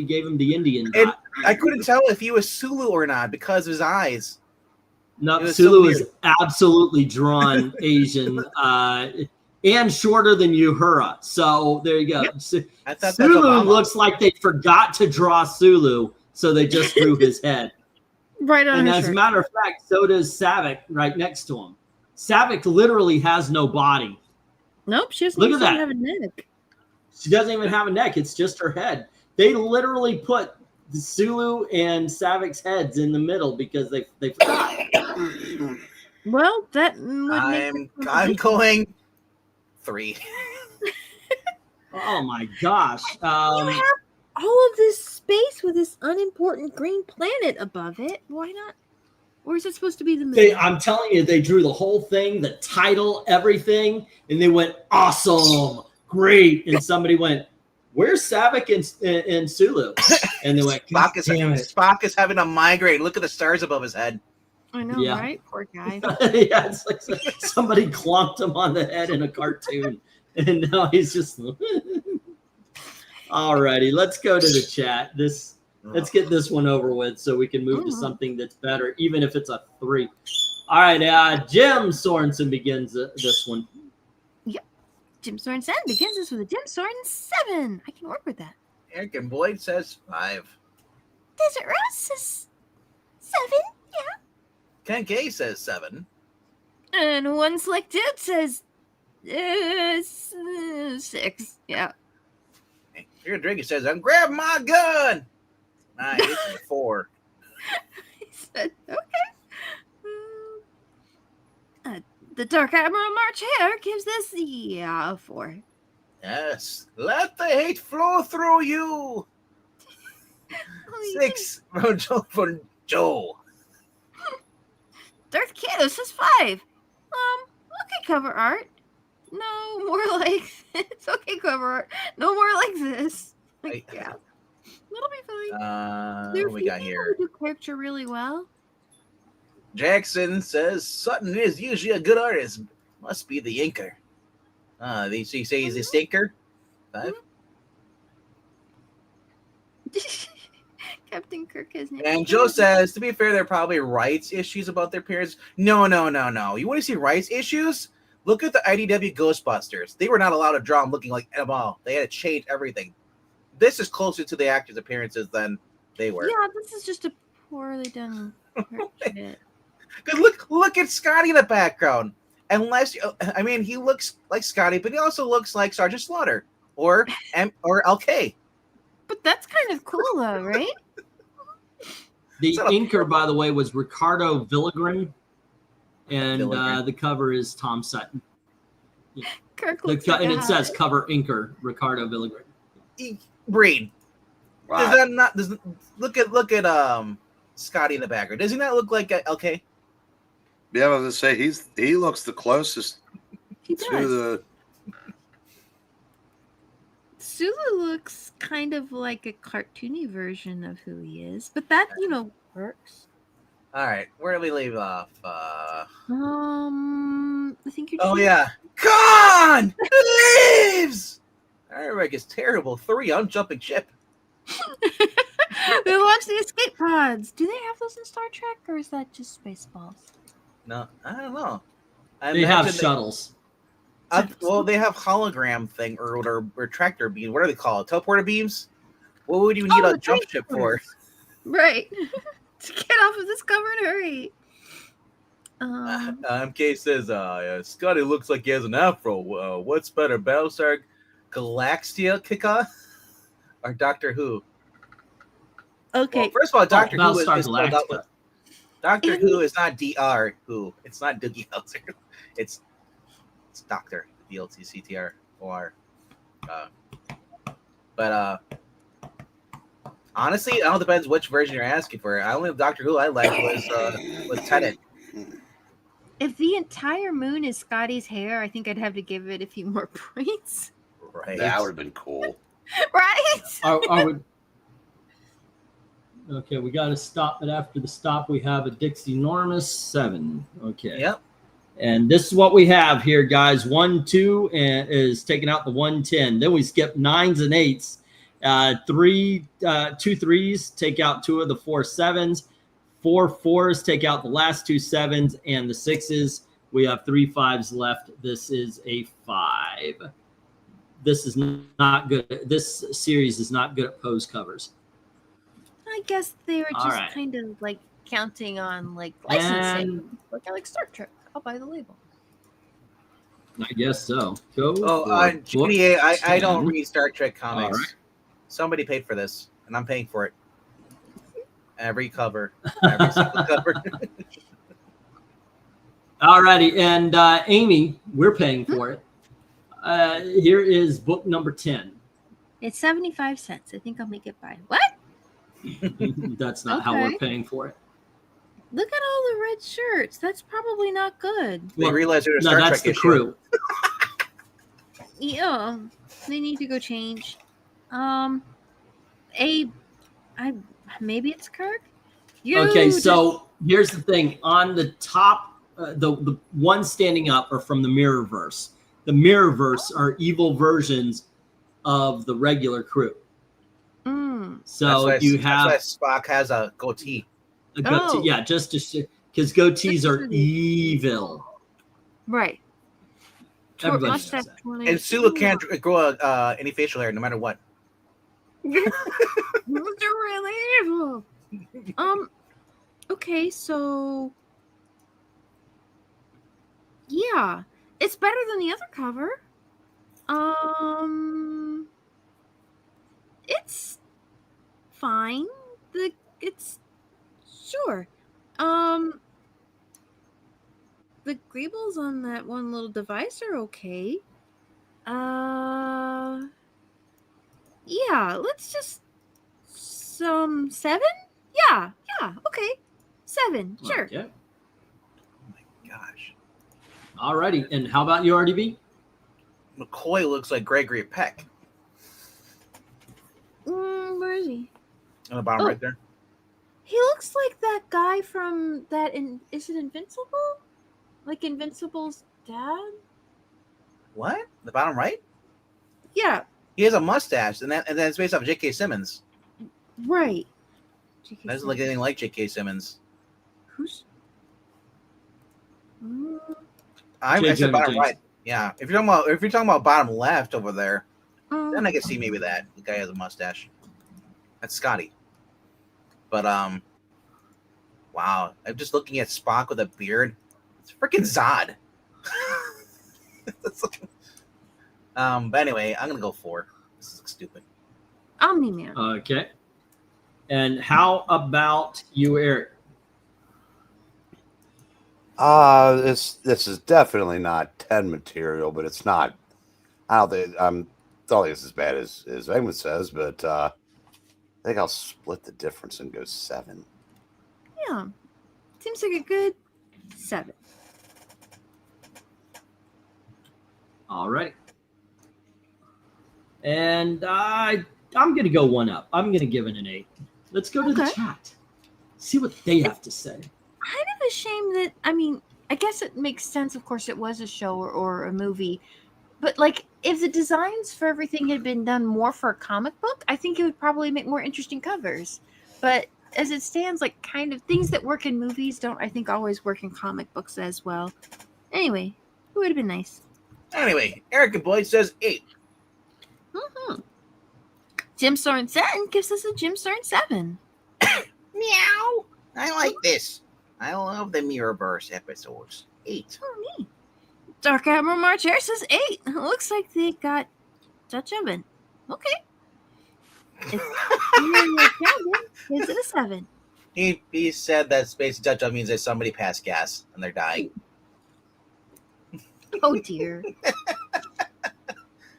gave him the Indian And dot. I couldn't tell if he was Sulu or not because of his eyes. No, it was Sulu so is absolutely drawn Asian and shorter than Uhura. So there you go. I thought that's Sulu Obama. looks like they forgot to draw Sulu, so they just drew his head. Right on And his as a shirt. matter of fact, so does Savick right next to him. Savick literally has no body. Nope, she doesn't Look at even that. have a neck. She doesn't even have a neck. It's just her head. They literally put the Sulu and Savick's heads in the middle because they forgot. Well, that would I'm going 3. Oh my gosh. you have all of this space with this unimportant green planet above it. Why not? Or is it supposed to be the moon? I'm telling you, they drew the whole thing, the title, everything, and they went, awesome, great. And somebody went, where's Savick and Sulu? And they went, damn it. Spock is having a migraine. Look at the stars above his head. I know, Yeah. right? Poor guy. Yeah, it's like somebody clonked him on the head in a cartoon. And now he's just... Alrighty, let's go to the chat. Let's get this one over with so we can move to something that's better, even if it's a 3. All right, Jim Sorensen begins this one. Jim Sorensen begins this with a Jim Sorensen 7. I can work with that. Eric and Boyd says 5. Desert Rose says 7. Ken K says 7. And one slick dude says 6. Yeah. Here, Drake says, I'm grabbing my gun. Nice. This is a 4. He said, okay. The Dark Admiral March Hare gives this a 4. Yes. Let the hate flow through you. 6 from Joe. Darth Kato says 5. Okay, cover art. No more like it's okay, cover art. No more like this. Like, yeah, that'll be fine. What do we got here? Do character really well. Jackson says Sutton is usually a good artist. Must be the inker. They say he's a stinker. 5. Captain Kirk has named. And Joe says, to be fair, there are probably rights issues about their appearance. No. You want to see rights issues? Look at the IDW Ghostbusters. They were not allowed to draw them looking like them. They had to change everything. This is closer to the actors' appearances than they were. Yeah, this is just a poorly done portrait. Because look at Scotty in the background. Unless, I mean, he looks like Scotty, but he also looks like Sergeant Slaughter or LK. But that's kind of cool, though, right? The inker, by the way, was Ricardo Villagran, and the cover is Tom Sutton. Kirk looks like and it says cover inker Ricardo Villagran. Breed. Wow. Does that not? Look at Scotty in the background. Does he not look like LK? Yeah, I was gonna say he looks the closest He to does. the. Sulu looks kind of like a cartoony version of who he is, but that works. All right, where do we leave off? I think you're. Oh yeah, Khan leaves. Eric is terrible. 3 on jumping ship. We watched the escape pods. Do they have those in Star Trek, or is that just Spaceballs? No, I don't know. They have shuttles. Well, they have hologram thing or tractor beam. What are they called? Teleporter beams? What would you need a jump ship for? Right. To get off of this cover and hurry. MK says, Scotty looks like he has an afro. What's better, Battlestar Galactica Kika or Doctor Who? Okay. Well, first of all, Doctor Who is Battlestar spelled out with Doctor Who is not Dr. Who. It's not Doogie Howser. It's Doctor DLTCTR. But honestly, it all depends which version you're asking for. I only Doctor Who I liked was Tennant. If the entire moon is Scotty's hair, I think I'd have to give it a few more points. Right. That would have been cool. Right? I would. Okay, we got to stop, but after the stop, we have a Dixie Normus 7. Okay. Yep. And this is what we have here, guys. 1, 2, and is taking out the 110. Then we skip 9s and 8s. 2 3s, take out 2 of the 4 7s. 4 4s, take out the last 2 7s, and the 6s. We have 3 5s left. This is a 5. This is not good. This series is not good at pose covers. I guess they were just right. kind of like counting on like licensing. And Like Star Trek. I'll buy the label. I guess so. Go. Oh, for book GDA, I don't 10. read Star Trek comics. All right. Somebody paid for this, and I'm paying for it. Every cover. Every single cover. All righty. And Amy, we're paying for it. Here is book number 10. It's 75 cents. I think I'll make it by. What? That's not how we're paying for it. Look at all the red shirts. That's probably not good. They realize there's a No, Star that's Trek the issue. crew. Yeah, they need to go change. Maybe it's Kirk. Okay, so here's the thing. On the top, the one standing up are from the Mirrorverse. The Mirrorverse are evil versions of the regular crew. So you have that's why Spock has a goatee. a goatee. Yeah, just to because goatees are evil. Right. Everybody knows Mustache that. 20. And Sulu can't grow any facial hair no matter what. They're really evil. Okay, so yeah, it's better than the other cover. It's fine. It's sure. The greebles on that one little device are okay. Yeah, let's just 7? Yeah, okay. 7, sure. Okay. Oh my gosh. All righty. And how about your RDB? McCoy looks like Gregory Peck Where is he? on the bottom Oh. right there. He looks like that guy from that. Is it Invincible? Like Invincible's dad? What? The bottom right? Yeah. He has a mustache, and then it's based off J.K. Simmons. Right. J.K. Doesn't look Simmons. anything like J.K. Simmons. Who's? Mm, I J. said Jonah bottom Jameson. right. Yeah, if you're talking about bottom left over there, oh, then I can see maybe that the guy has a mustache. That's Scotty. But wow, I'm just looking at Spock with a beard. It's freaking Zod. But anyway, I'm gonna go 4. This is stupid. Omni-Man. Okay. And how about you, Eric? This is definitely not 10 material, but it's not. I don't think it's as bad as Eggman says, but I think I'll split the difference and go 7. Yeah. Seems like a good 7. All right. And I'm going to go one up. I'm going to give it an 8. Let's go to the Okay. chat. See what they have to say. Kind of a shame that, I mean, I guess it makes sense. Of course, it was a show or a movie. But, like, if the designs for everything had been done more for a comic book, I think it would probably make more interesting covers. But as it stands, like, kind of things that work in movies don't, I think, always work in comic books as well. Anyway, it would have been nice. Anyway, Erica Boyd says 8. Mm-hmm. Jim Sorensen gives us a Jim Soren 7. Meow. I like this. I love the Mirrorverse episodes. 8. Oh, me. Dark Admiral Marcher says 8. Looks like they got Dutch Oven. Okay. Gives it a 7. He said that space touch-up means that somebody passed gas and they're dying. Oh dear.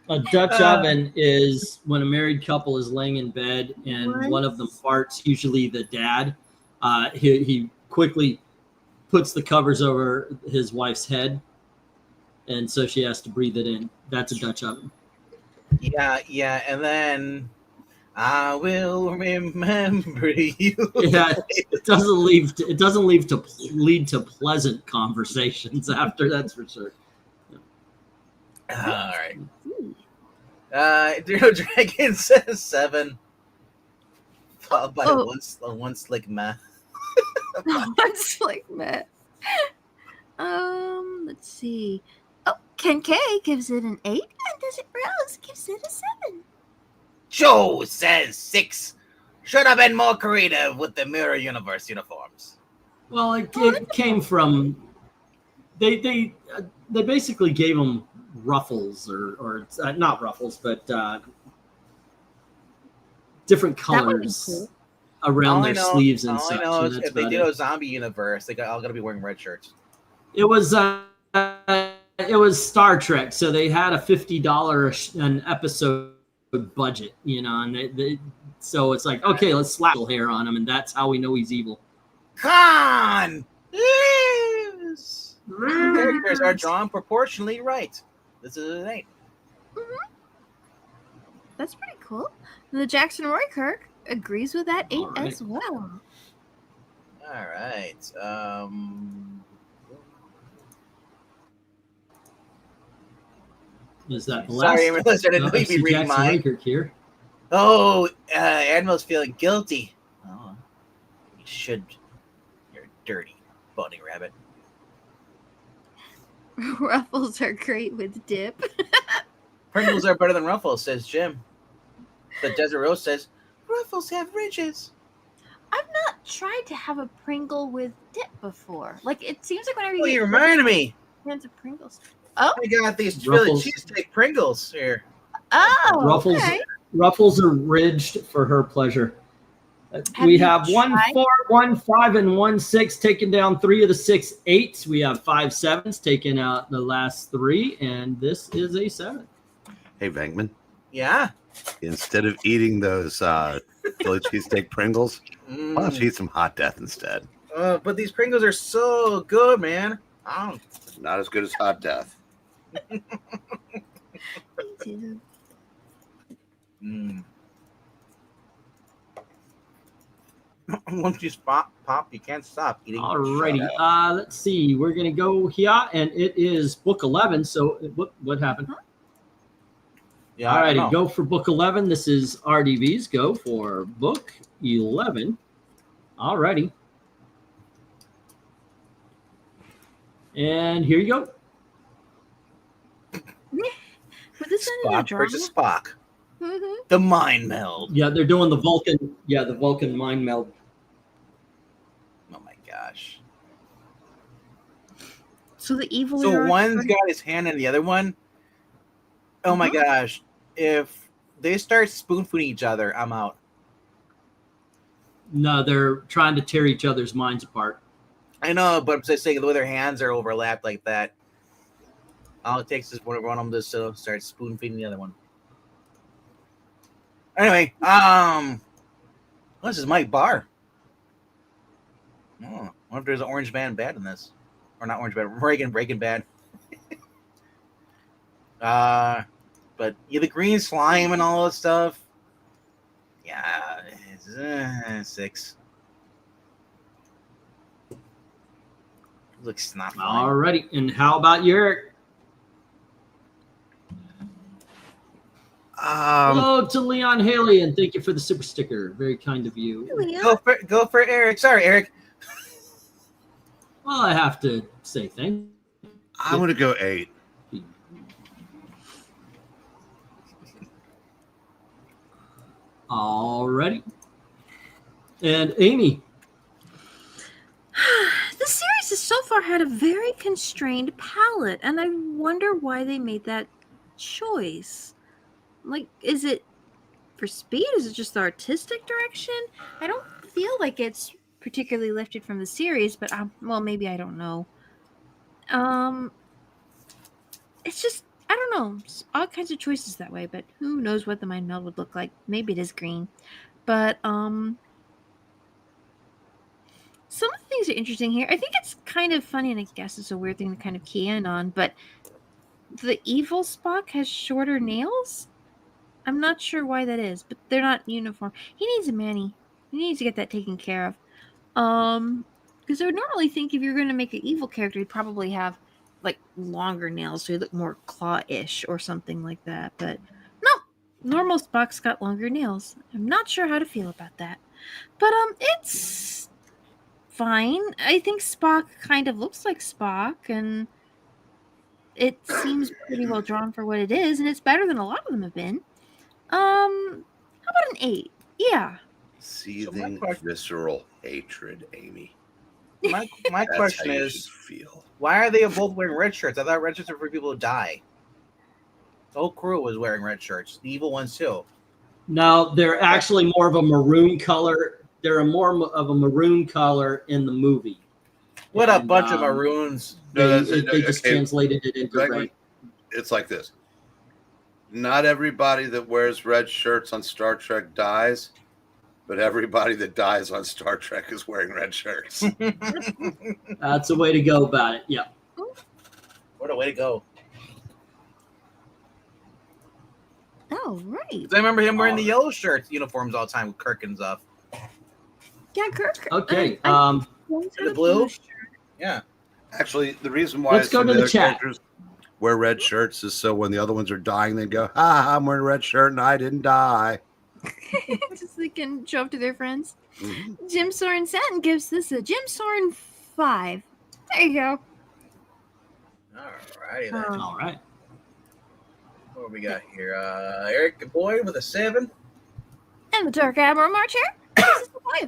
A Dutch oven is when a married couple is laying in bed and What? one of them farts, usually the dad. He quickly puts the covers over his wife's head, and so she has to breathe it in. That's a Dutch oven. Yeah, and then I will remember you. Yeah, it doesn't lead to pleasant conversations after, that's for sure. All right. Dino Dragon says 7. Followed by one slick meh. It's like that. Let's see. Oh, Ken K gives it an 8, and Desert Rose gives it a 7. Joe says 6. Should have been more creative with the Mirror Universe uniforms. Well, it came from they basically gave them ruffles or not ruffles, but different That would be colors cool. around their sleeves and all such. I know and is that's if they about do it. a zombie universe, they all got to be wearing red shirts. It was Star Trek, so they had a $50 an episode budget, and so it's like, okay, let's slap hair on him, and that's how we know he's evil. Khan lives. Characters are drawn proportionally right. This is an 8. That's pretty cool. And the Jackson Roy Kirk agrees with that 8 All right. as well. All right. Is that the last? Sorry, I didn't know I you'd be see reading Jackson mine. Raker here. Oh, Admiral's feeling guilty. Oh, you should. You're a dirty bunny rabbit. Ruffles are great with dip. Pringles are better than Ruffles, says Jim. But Desert Rose says, Ruffles have ridges. I've not tried to have a Pringle with dip before. Like, it seems like whenever Oh, you get reminded me. cans of Pringles. Oh, I got these Philly Ruffles. cheesesteak Pringles here. oh, Ruffles, okay. Ruffles are ridged for her pleasure. Have We you have 1 tried? 4, 1 5, and 1 6 taking down 3 of the 6 8s. We have 5 7s taking out the last 3, and this is a 7. Hey, Venkman, Yeah. instead of eating those Philly cheesesteak Pringles, why don't you eat some Hot Death instead? But these Pringles are so good, man. Oh, Not as good as Hot Death. Me too. Once you pop, you can't stop eating. Alrighty, Shut up. let's see. We're gonna go here, and it is book 11. So what happened? Yeah. I Alrighty, don't know. go for book 11. This is RDV's go for book 11. Alrighty. And here you go. Was this in a Spock drama? versus Spock. Mhm. The mind meld. Yeah, they're doing the Vulcan. Yeah, the Vulcan mind meld. Oh my gosh. So the evil. So are- one's got his hand in the other one. Oh my gosh. If they start spoon feeding each other, I'm out. No, they're trying to tear each other's minds apart. I know, but I'm just saying the way their hands are overlapped like that. All it takes is one of them to start spoon feeding the other one. Anyway, this is Mike Barr. Oh, I wonder if there's an Orange Man bad in this, or not Orange Bad, Reagan bad. But yeah, the green slime and all that stuff. Yeah, it's 6. Looks not fine. Alrighty, and how about you, Eric? Hello to Leon Haley, and thank you for the super sticker. Very kind of you. Leon? Go for Eric. Sorry, Eric. Well, I have to say thank you. I'm going to go 8. Alrighty. And Amy. The series has so far had a very constrained palette, and I wonder why they made that choice. Like, is it for speed? Is it just the artistic direction? I don't feel like it's particularly lifted from the series, but well, maybe I don't know. It's just, I don't know, all kinds of choices that way, but who knows what the mind meld would look like. Maybe it is green, but some of the things are interesting here. I think it's kind of funny, and I guess it's a weird thing to kind of key in on, but the evil Spock has shorter nails. I'm not sure why that is, but they're not uniform. He needs a mani. He needs to get that taken care of. Because I would normally think if you're going to make an evil character, you'd probably have like longer nails, so you look more claw-ish or something like that. But no, normal Spock's got longer nails. I'm not sure how to feel about that. But it's fine. I think Spock kind of looks like Spock, and it seems pretty well drawn for what it is, and it's better than a lot of them have been. How about an 8? Yeah. Seething, visceral hatred, Amy. My That's question how you is, should feel. why are they both wearing red shirts? I thought red shirts were for people to die. The whole crew was wearing red shirts. The evil ones too. Now, they're actually more of a maroon color. They're more of a maroon color in the movie. What a And, bunch of maroons. No, They just okay. translated it into Greg, red. It's like this. Not everybody that wears red shirts on Star Trek dies, but everybody that dies on Star Trek is wearing red shirts. That's a way to go about it. Yeah. What a way to go. Oh, right. I remember him wearing the yellow shirts, uniforms all the time with Kirk and stuff. Yeah, Kirk. Okay. Once The had a blue? shirt. Yeah. Actually, the reason why Let's go some to of the their chat. characters wear red shirts is so when the other ones are dying, they go, I'm wearing a red shirt and I didn't die. Just so they can show up to their friends. Mhm. Jim Soren Satin gives this a Jim Soren 5. There you go. Alrighty then. All right. What do we got here? Eric Boyd with a 7. And the Dark Admiral March here. This is a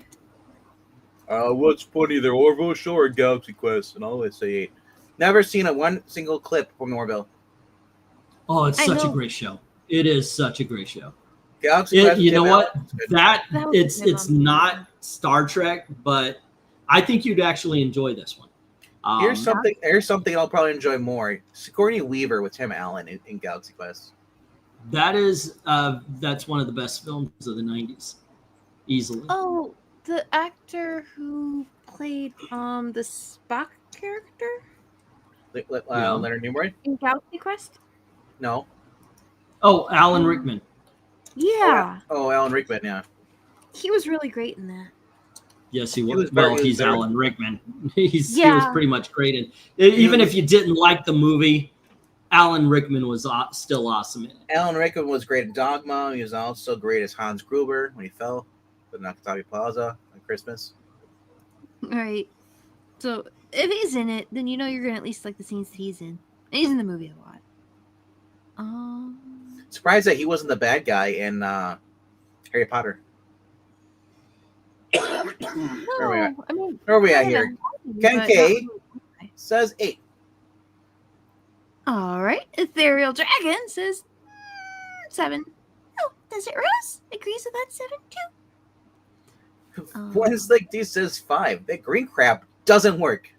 5. What's funny, they're Orville Show or Galaxy Quest? And I always say 8. Never seen one single clip from Orville. Oh, it's I such a know. great show. It is such a great show. Galaxy Quest. You know what? That was It's good it's on- not Star Trek, but I think you'd actually enjoy this one. Here's something I'll probably enjoy more. Sigourney Weaver with Tim Allen in Galaxy Quest. That's one of the best films of the 90s, easily. Oh, the actor who played the Spock character Yeah. Leonard Nimoy? in Galaxy Quest? No. Oh, Alan Rickman. Yeah. Oh, Alan Rickman, yeah. He was really great in that. Yes, he He was. was very- Well, he was he's very- Alan Rickman. He was Yeah. pretty much great. And even if you didn't like the movie, Alan Rickman was still awesome in it. Alan Rickman was great in Dogma. He was also great as Hans Gruber when he fell with Nakatomi Plaza on Christmas. All right. So if he's in it, then you know you're gonna at least like the scenes that he's in. And he's in the movie a lot. Surprised that he wasn't the bad guy in Harry Potter. Where are we at? I mean, Where are we I at don't here? know, Ken but K not- says 8. All right. Ethereal Dragon says 7. Oh, Desert Rose agrees with that 7 too. What Like D says 5. That green crap doesn't work.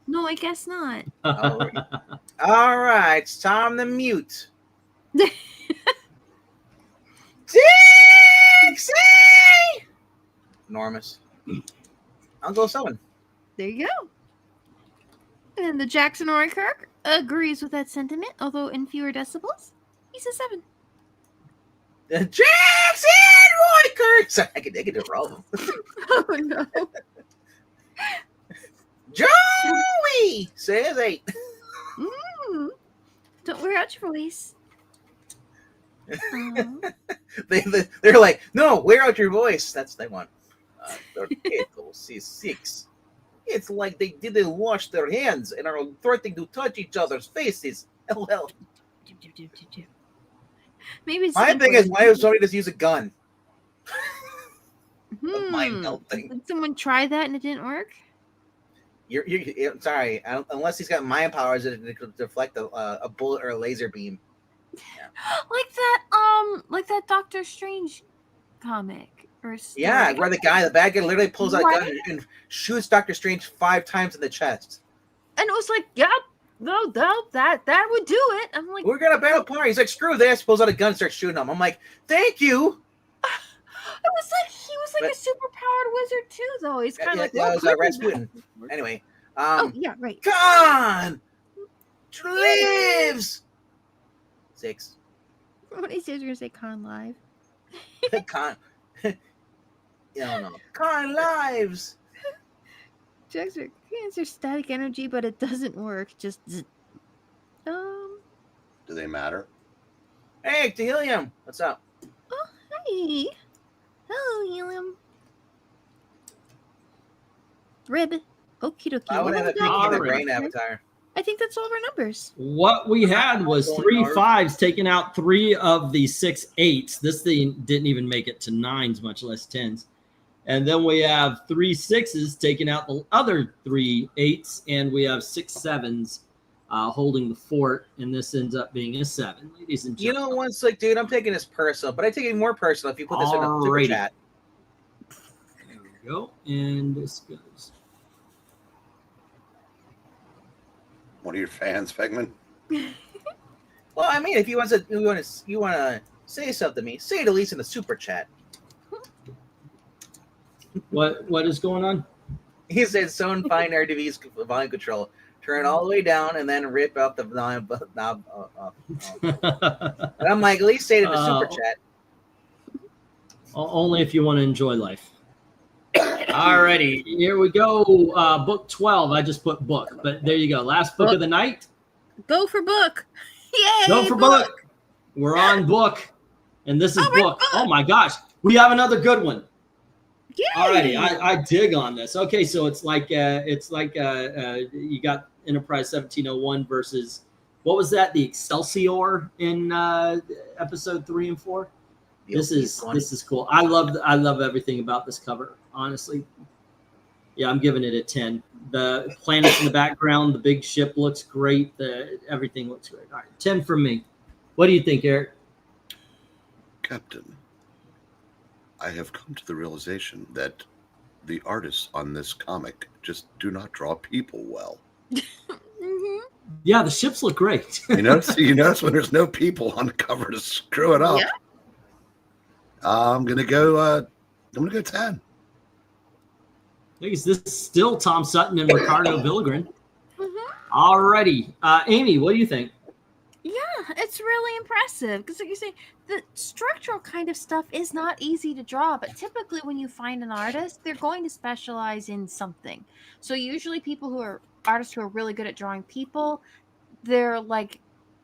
No, I guess not. All right, it's time to mute. Dixie! Enormous. I'll go 7. There you go. And the Jackson Roykirk agrees with that sentiment, although in fewer decibels. He says 7. Jackson Roykirk! Sorry, I can do it for all of them. Oh no. Joey says 8. Don't wear out your voice. They're like, no, wear out your voice. That's what they want. Torpedo says 6. It's like they didn't wash their hands and are threatening to touch each other's faces. LL. Maybe it's My thing is, why does somebody just use a gun? Hmm. Mind melting. Did someone try that and it didn't work? You're sorry, unless he's got mind powers that could deflect a bullet or a laser beam. Like that Doctor Strange comic or story. Yeah, where the bad guy literally pulls out a gun Right. and shoots Doctor Strange 5 times in the chest. And it was like, yep, no, that would do it. I'm like, We're gonna battle party. He's like, screw this, pulls out a gun and starts shooting him. I'm like, thank you. it was like he was like But- a super powered wizard too, though. He's kind of like, yeah, well, it was could be Rasputin. that. Anyway, Oh yeah, right. Khan lives 6. What he says, you're gonna say Con Live. Khan, no, Khan lives. Jackson answer static energy, but it doesn't work. Just zzz. Do they matter? Hey, to Helium, what's up? Hey, hello, Helium. Rib. Okie dokie. I would have a peek in the Alright. brain avatar. I think that's all of our numbers. What we had was 3 5s taking out 3 of the 6 8s. This thing didn't even make it to 9s, much less 10s. And then we have 3 6s taking out the other 3 8s, and we have 6 7s holding the fort. And this ends up being a 7, ladies and You gentlemen. know, once like, dude, I'm taking this personal, but I take it more personal if you put this in a super Alrighty. chat. There we go, and this goes. One of your fans, Pegman? Well, I mean, if you want to say something to me, say it at least in the super chat. What is going on? He said, "Someone find RDV's volume control, turn it all the way down, and then rip out the knob." And I'm like, at least say it in the super chat. Only if you want to enjoy life. Alrighty, here we go. Book 12. I just put book, but there you go. Last book of the night. Go for book. Yay! Go for book. We're on book, and this is All right, book. book. Oh my gosh, we have another good one. Yay! Alrighty, I dig on this. Okay, so it's like you got Enterprise 1701 versus what was that? The Excelsior in episode 3 and 4. This is cool. I love everything about this cover. Honestly, yeah, I'm giving it a 10. The planets in the background, the big ship looks great. Everything looks great. All right, 10 from me. What do you think, Eric? Captain, I have come to the realization that the artists on this comic just do not draw people well. Mm-hmm. Yeah, the ships look great. You notice when there's no people on the cover to screw it up. Yeah. I'm gonna go 10. This is still Tom Sutton and Ricardo Villagran. Mm-hmm. Alrighty, Amy, what do you think? Yeah, it's really impressive because, like you say, the structural kind of stuff is not easy to draw. But typically, when you find an artist, they're going to specialize in something. So usually, artists who are really good at drawing people, they're like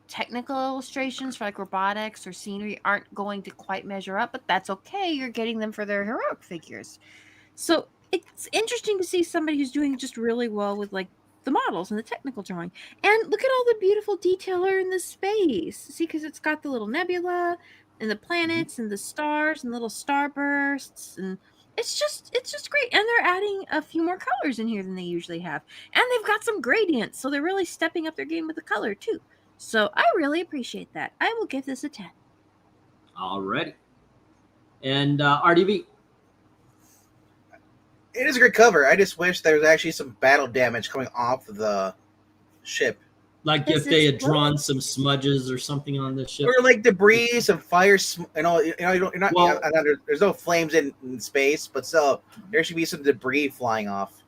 technical illustrations for like robotics or scenery aren't going to quite measure up, but that's okay. You're getting them for their heroic figures. So it's interesting to see somebody who's doing just really well with like the models and the technical drawing. And look at all the beautiful detail in the space. See, because it's got the little nebula and the planets and the stars and little starbursts, and it's just great. And they're adding a few more colors in here than they usually have. And they've got some gradients, so they're really stepping up their game with the color too. So I really appreciate that. I will give this a 10. Alrighty. And RDV. It is a great cover. I just wish there was actually some battle damage coming off the ship. Like This if they is had drawn some smudges or something on the ship. Or like debris, some fire, you know, you're not. Well- There's no flames in space, but still, there should be some debris flying off.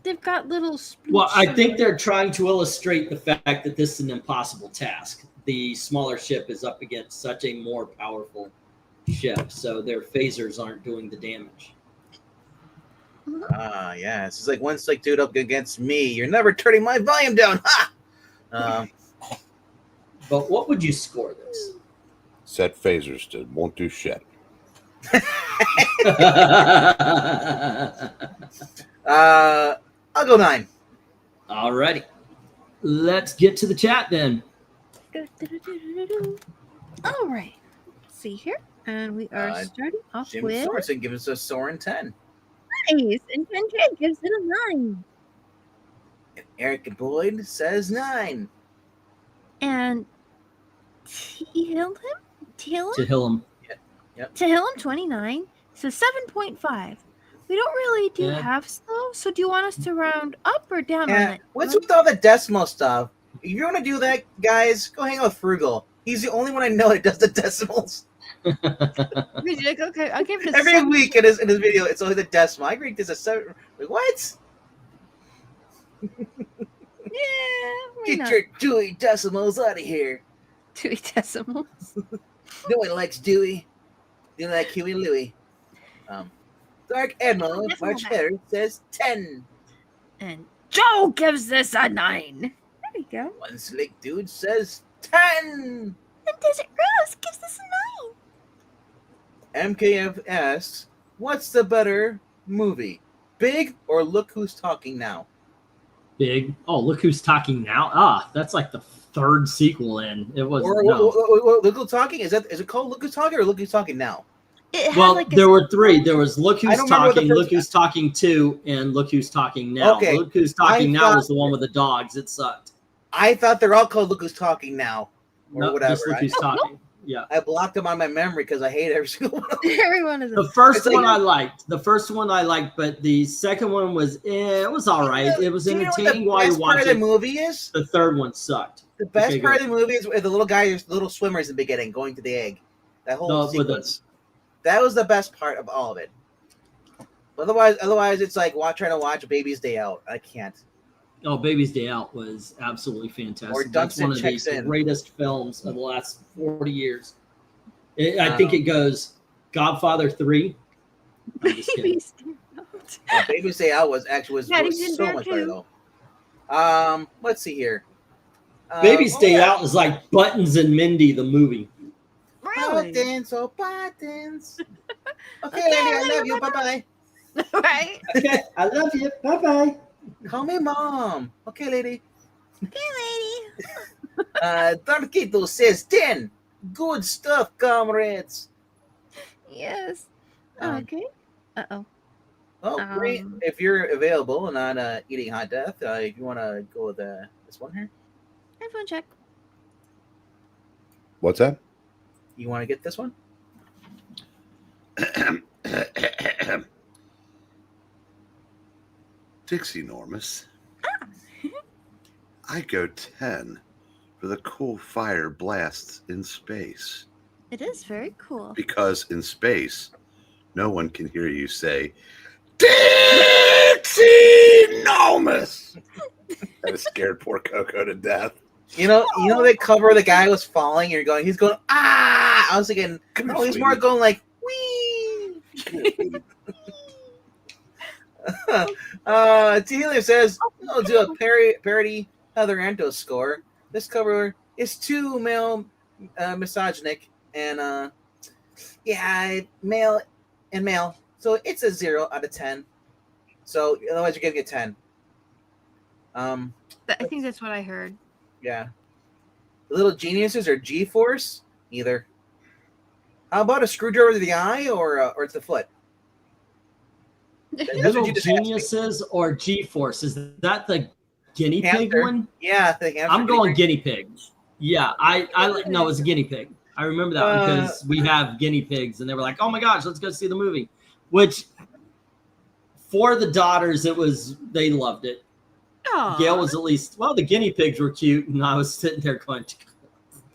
They've got little. Well, I sploosh think of- they're trying to illustrate the fact that this is an impossible task. The smaller ship is up against such a more powerful ship, so their phasers aren't doing the damage. Yeah, it's like once like dude up against me, you're never turning my volume down. Ha! But what would you score this? Set phasers to won't do shit. I'll go 9. Alrighty. Let's get to the chat then. All right. Let's see here. And we are starting off Jim with Sorensen gives us a Soren 10. nice. And Ken gives it a 9. And Eric Boyd says 9. And Tehillim To Hillam. Tehillim 29. So 7.5. We don't really do Yeah. halves though. So do you want us to round up or down on Yeah, it? what's with all the decimal stuff? If you want to do that, guys, go hang out with Frugal. He's the only one I know that does the decimals. He's like, okay, I'll give it a Every 7. week in his video, it's always a decimal. I rate this a 7. Like, what? Yeah, why Get not? your Dewey decimals out of here. 2 decimals. No one likes Dewey. You like Huey Louie. Dark Admiral Decimal March back. Hatter says 10. And Joe gives this a 9. There we go. One slick dude says 10. And Desert Rose gives this a 9. MKF asks, what's the better movie? Big or Look Who's Talking Now? Big. Oh, look who's talking now. That's like the third sequel in. It was Or no. Look Who's Talking? Is it called Look Who's Talking or Look Who's Talking Now? It had Well, like a there were 3. There was Look I Who's don't remember what the Talking, first Look Who's Talking 2, and Look Who's Talking Now. Okay. Look Who's Talking I Now thought- was the one with the dogs. It sucked. I thought they're all called Look Who's Talking Now. Or No, whatever. just Look Who's Talking. Yeah. I blocked them on my memory because I hate every single one of them. Everyone is The first It's like- one I liked. The first one I liked, but the second one was it was all right. It was Do you know what entertaining the while you best part watch of the it. movie is? The third one sucked. The best Okay, part good. of the movie is where the little guy, the little swimmers in the beginning, going to the egg. That whole No, with sequence. That was the best part of all of it. Otherwise, it's like trying to watch Baby's Day Out. I can't. Oh, Baby's Day Out was absolutely fantastic. Or That's Dunstan one of the Checks In. greatest films of the last 40 years. I think it goes Godfather 3. I'm just kidding. Baby's Day Out was Daddy's in so there much too. better though. Let's see here. Baby's Day yeah. Out is like Buttons and Mindy, the movie. Really? Buttons, oh buttons. Okay, Okay, lady, I lady, love you. Bye bye. Right? Okay, I love you. Bye bye. Call me mom. Okay, lady. Okay, lady. Darkito says 10. Good stuff, comrades. Yes. Um, Okay. Uh-oh. Oh, great. Um, If you're available and not eating hot death, if you want to go with this one here, Headphone check. What's that? you want to get this one? Dixie Normus. I go 10 for the cool fire blasts in space. It is very cool. Because in space, no one can hear you say, Dixie Normus! That scared poor Coco to death. You know the cover the guy was falling. He's going ah. I was thinking, Come no, here, he's more sweetie. going like wee. Taylor says, "I'll do a parody Heather Antos score. This cover It's too male, misogynic, and yeah, male and male. So it's a 0 out of 10. So otherwise you're giving it 10. I think that's what I heard. Yeah. Little Geniuses or G-Force? Either. How about a screwdriver to the eye or it's the foot? That's what Little you just asked me. Geniuses or G-Force? Is that the guinea pig Hamster. one? Yeah, the hamster. I'm going guinea pig. Yeah, I no, it's a guinea pig. I remember that because we have guinea pigs, and they were like, "Oh my gosh, let's go see the movie." Which, for the daughters, they loved it. Aww. Gail was at least the guinea pigs were cute, and I was sitting there going,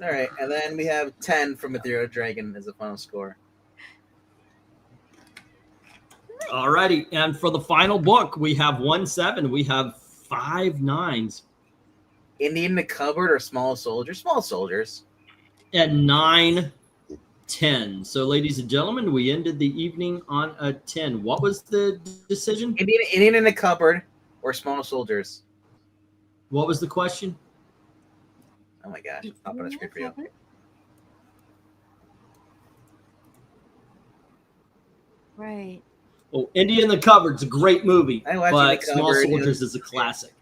All right, and then we have 10 from Ethereal Dragon as the final score. "Alrighty." And for the final book, we have 1-7. We have 5 9s. Indian in the Cupboard or Small Soldiers? Small Soldiers. And 9 10. So, ladies and gentlemen, we ended the evening on a 10. What was the decision? Indian in the Cupboard or Small Soldiers? What was the question? Oh my gosh, I'll put a screen for you. Right. Oh, India in the Cupboard's a great movie, I watched but In the Small Cupboard, Soldiers is a classic.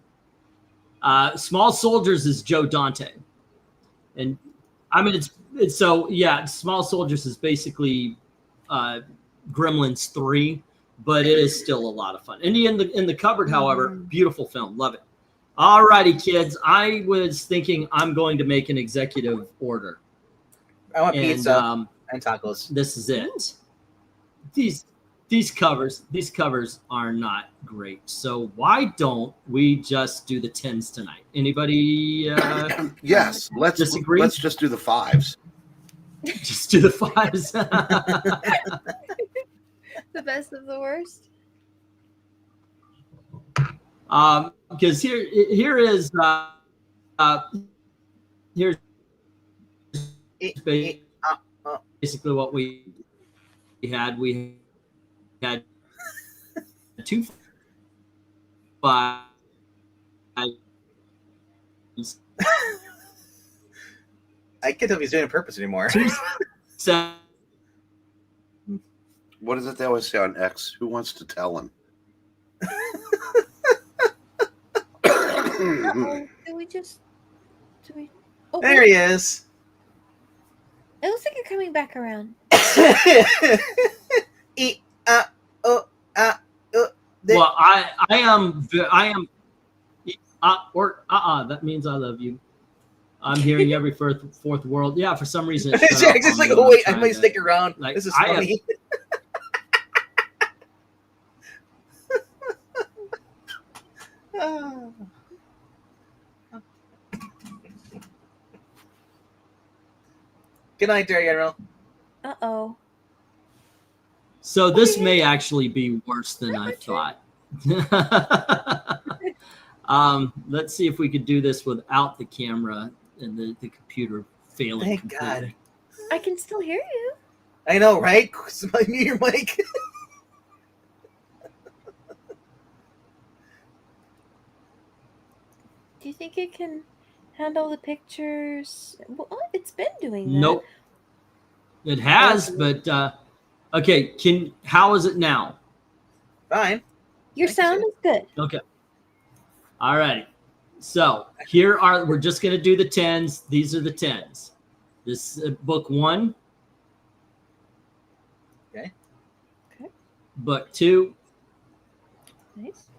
Small Soldiers is Joe Dante. And I mean, it's so, yeah, Small Soldiers is basically Gremlins 3, but it is still a lot of fun. India in the Cupboard, however, beautiful film. Love it. All righty, kids. I was thinking I'm going to make an executive order. I want pizza and tacos. This is it. These covers are not great. So why don't we just do the 10s tonight? Anybody? Yes. Let's disagree? Let's just do the 5s. Just do the 5s. The best of the worst. Because here's basically what we had. We had 2 5s. I can't tell if he's doing it on purpose anymore. 2 7. What is it they always say on X? Who wants to tell him? Did we? Oh, There he is. It looks like you're coming back around. Well, I am. That means I love you. I'm hearing every fourth world. Yeah, for some reason. It's just like, oh wait, I might stick around. Like, This is funny. Good night, there, General. Uh-oh. So this may actually be worse than I thought. Let's see if we could do this without the camera and the computer failing. Thank completely. God. I can still hear you. I know, right? Mute your mic. Do you think it can handle the pictures? Well, it's been doing that. Nope. It has, but okay. How is it now? Fine. Your sound is good. Okay. All right. So we're just going to do the 10s. These are the 10s. This is book 1. Okay. Book 2 Nice.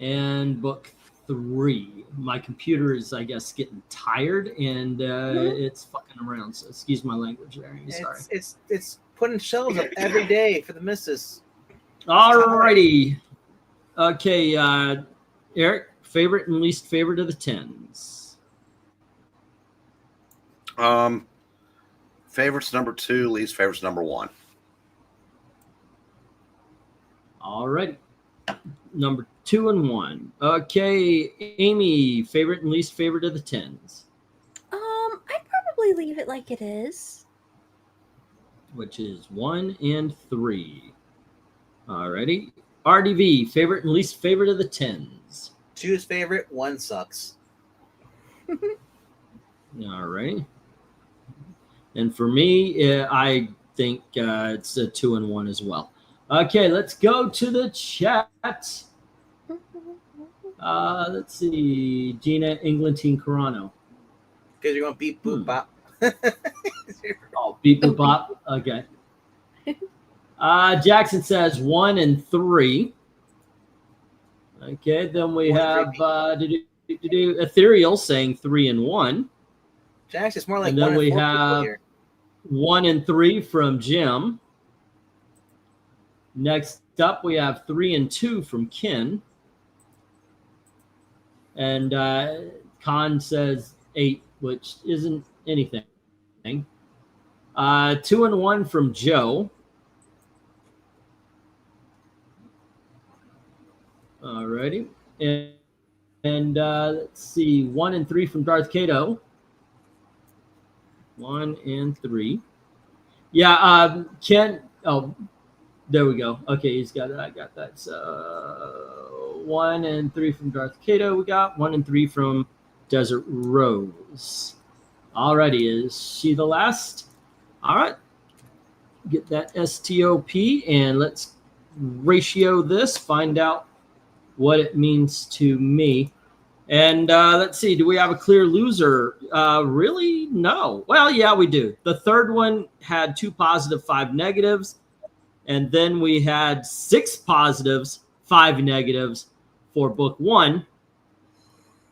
and book 3. My computer is, I guess, getting tired and it's fucking around. So excuse my language there. I'm sorry. It's putting shelves up every day for the missus. All righty. Okay, Eric, favorite and least favorite of the 10s. Favorites number 2, least favorites number 1. All righty. Number 2 and 1. Okay, Amy, favorite and least favorite of the 10s. I'd probably leave it like it is. Which is 1 and 3. All righty. RDV, favorite and least favorite of the 10s. 2 is favorite, 1 sucks. All right. And for me, I think it's a 2-1 as well. Okay, let's go to the chat. Let's see. Gina Englentine Carano. Because you're going to beat Boop Bop. Oh, beat the bop. Okay. Jackson says 1 and 3. Okay, then we have Ethereal saying 3 and 1. Jax, it's more like And then 1 and 4 we people have here. 1 and 3 from Jim. Next up, we have 3 and 2 from Ken. And Khan says 8, which isn't anything. 2 and 1 from Joe. Alrighty. And let's see, 1 and 3 from Darth Kato. 1 and 3. Yeah, Ken. Oh, there we go. Okay, he's got it. I got that. So 1 and 3 from Darth Kato. We got 1 and 3 from Desert Rose. Alrighty, is she the last? All right. Get that STOP and let's ratio this. Find out what it means to me. And let's see, do we have a clear loser? Really? No. Well, yeah, we do. The third one had 2 positive, 5 negatives. And then we had 6 positives, 5 negatives for book 1.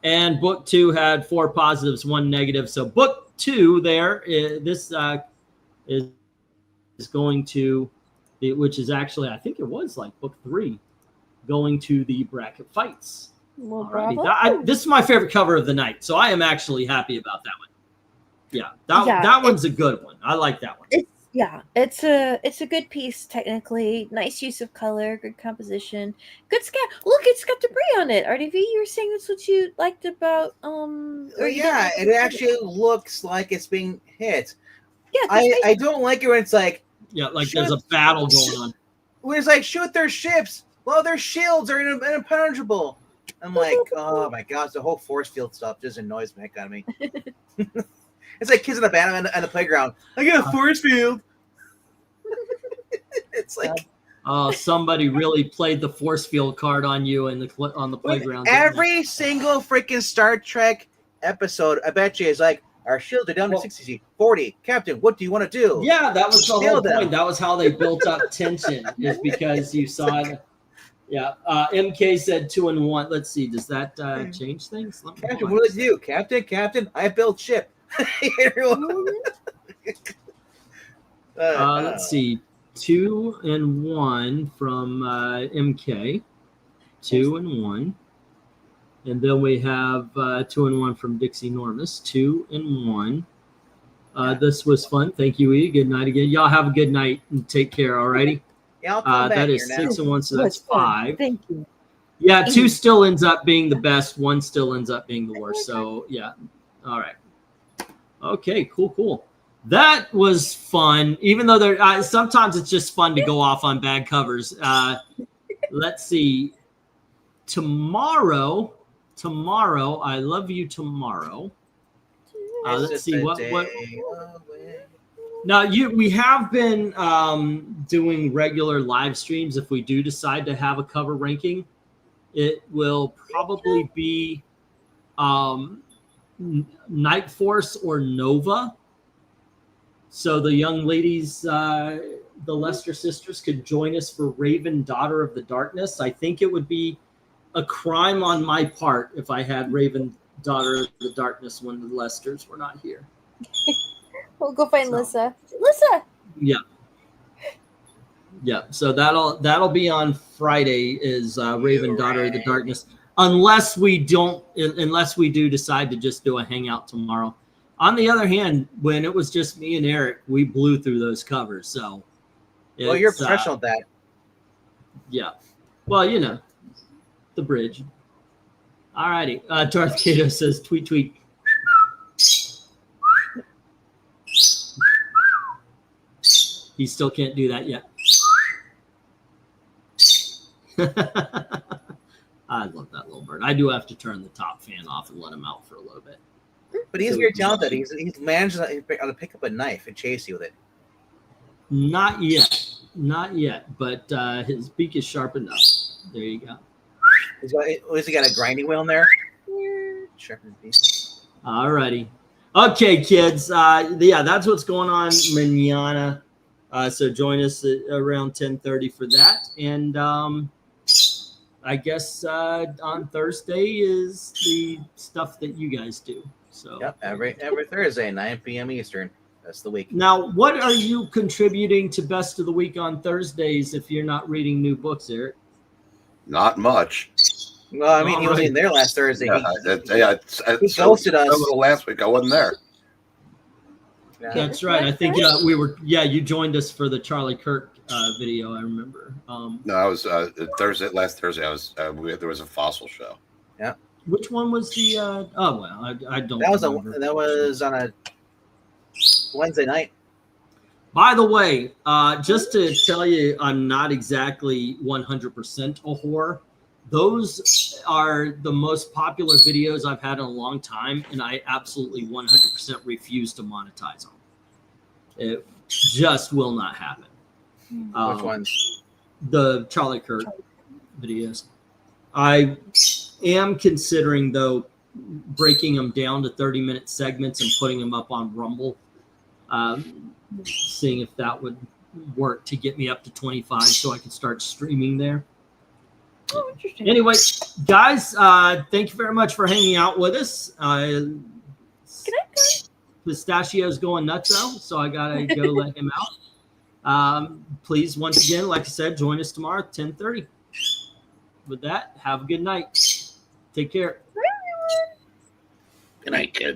And book 2 had 4 positives, 1 negative. So book 2 there, this is going to, which is actually, I think it was like book 3, going to the bracket fights. Well, Alrighty. bravo. This is my favorite cover of the night, so I am actually happy about that one. Yeah, that one's a good one. I like that one. It's a good piece technically. Nice use of color, good composition, good scan. Look, it's got debris on it. RDV, you were saying that's what you liked about Well, yeah, it actually looks like it's being hit. Yeah, I don't like it when it's like, Yeah, like there's a battle going on. when it's like, shoot their ships. Well, their shields are impenetrable. I'm like, oh my gosh, the whole force field stuff just annoys the heck out of me. It's like kids in the band on the playground. I got a force field. It's like Somebody really played the force field card on you on the playground. every single freaking Star Trek episode, I bet you is like, our shields are down to 60, 40. Captain, what do you want to do? Yeah, that was the whole them. point. That was how they built up tension, is because you saw it. Yeah, MK said 2 and 1. Let's see, does that change things? Captain, what do you do? Captain, I built ship. Let's see, 2 and 1 from MK, 2 and 1, and then we have 2 and 1 from Dixie Normus, 2 and 1. This was fun. Thank you, E. Good night again. Y'all have a good night and take care. Alrighty. Yeah, I'll come back that is here now. 6 and 1, so that's 5. Thank you. Yeah, 2 still ends up being the best. 1 still ends up being the worst. So yeah, all right. Okay, cool. That was fun. Even though sometimes it's just fun to go off on bad covers. Let's see. Tomorrow, I love you tomorrow. Let's see what. Now we have been doing regular live streams. If we do decide to have a cover ranking, it will probably be Night Force or Nova. So the young ladies, the Lester sisters, could join us for Raven, Daughter of the Darkness. I think it would be a crime on my part if I had Raven, Daughter of the Darkness when the Lesters were not here. We'll go find Lissa. Lissa. Yeah. So that'll be on Friday. Is Raven, Daughter of the Darkness. Unless we do decide to just do a hangout tomorrow. On the other hand, when it was just me and Eric, we blew through those covers. So, well, you're a professional at that. Yeah. Well, the bridge. All righty. Darth Kato says, tweet. He still can't do that yet. I love that little bird. I do have to turn the top fan off and let him out for a little bit. But he's So very we can talented. watch He's managed to pick up a knife and chase you with it. Not yet. Not yet. But his beak is sharp enough. There you go. Has he got a grinding wheel in there? Sharpen his beak. All righty. Okay, kids. Yeah, that's what's going on manana. So join us at around 10:30 for that. And I guess on Thursday is the stuff that you guys do. So Yep, every Thursday, 9 p.m. Eastern. That's the week. now, what are you contributing to Best of the Week on Thursdays if you're not reading new books, Eric? Not much. Well, I mean, All he wasn't right. even there last Thursday. He So ghosted us. last week. I wasn't there. That's right. I think we were. Yeah, you joined us for the Charlie Kirk video. I remember. No, I was last Thursday. I was there was a fossil show. Which one was the? Oh well, I don't. That remember. that was on a Wednesday night. By the way, just to tell you, I'm not exactly 100% a whore. Those are the most popular videos I've had in a long time, and I absolutely 100% refuse to monetize them. It just will not happen. Which ones? The Charlie Kirk videos. I am considering, though, breaking them down to 30-minute segments and putting them up on Rumble, seeing if that would work to get me up to 25 so I can start streaming there. Oh, interesting. Anyway, guys, thank you very much for hanging out with us. Good night, guys. Pistachio's going nuts though, so I gotta go let him out. Please, once again, like I said, join us tomorrow at 10:30. With that, have a good night. Take care. Good night, kid.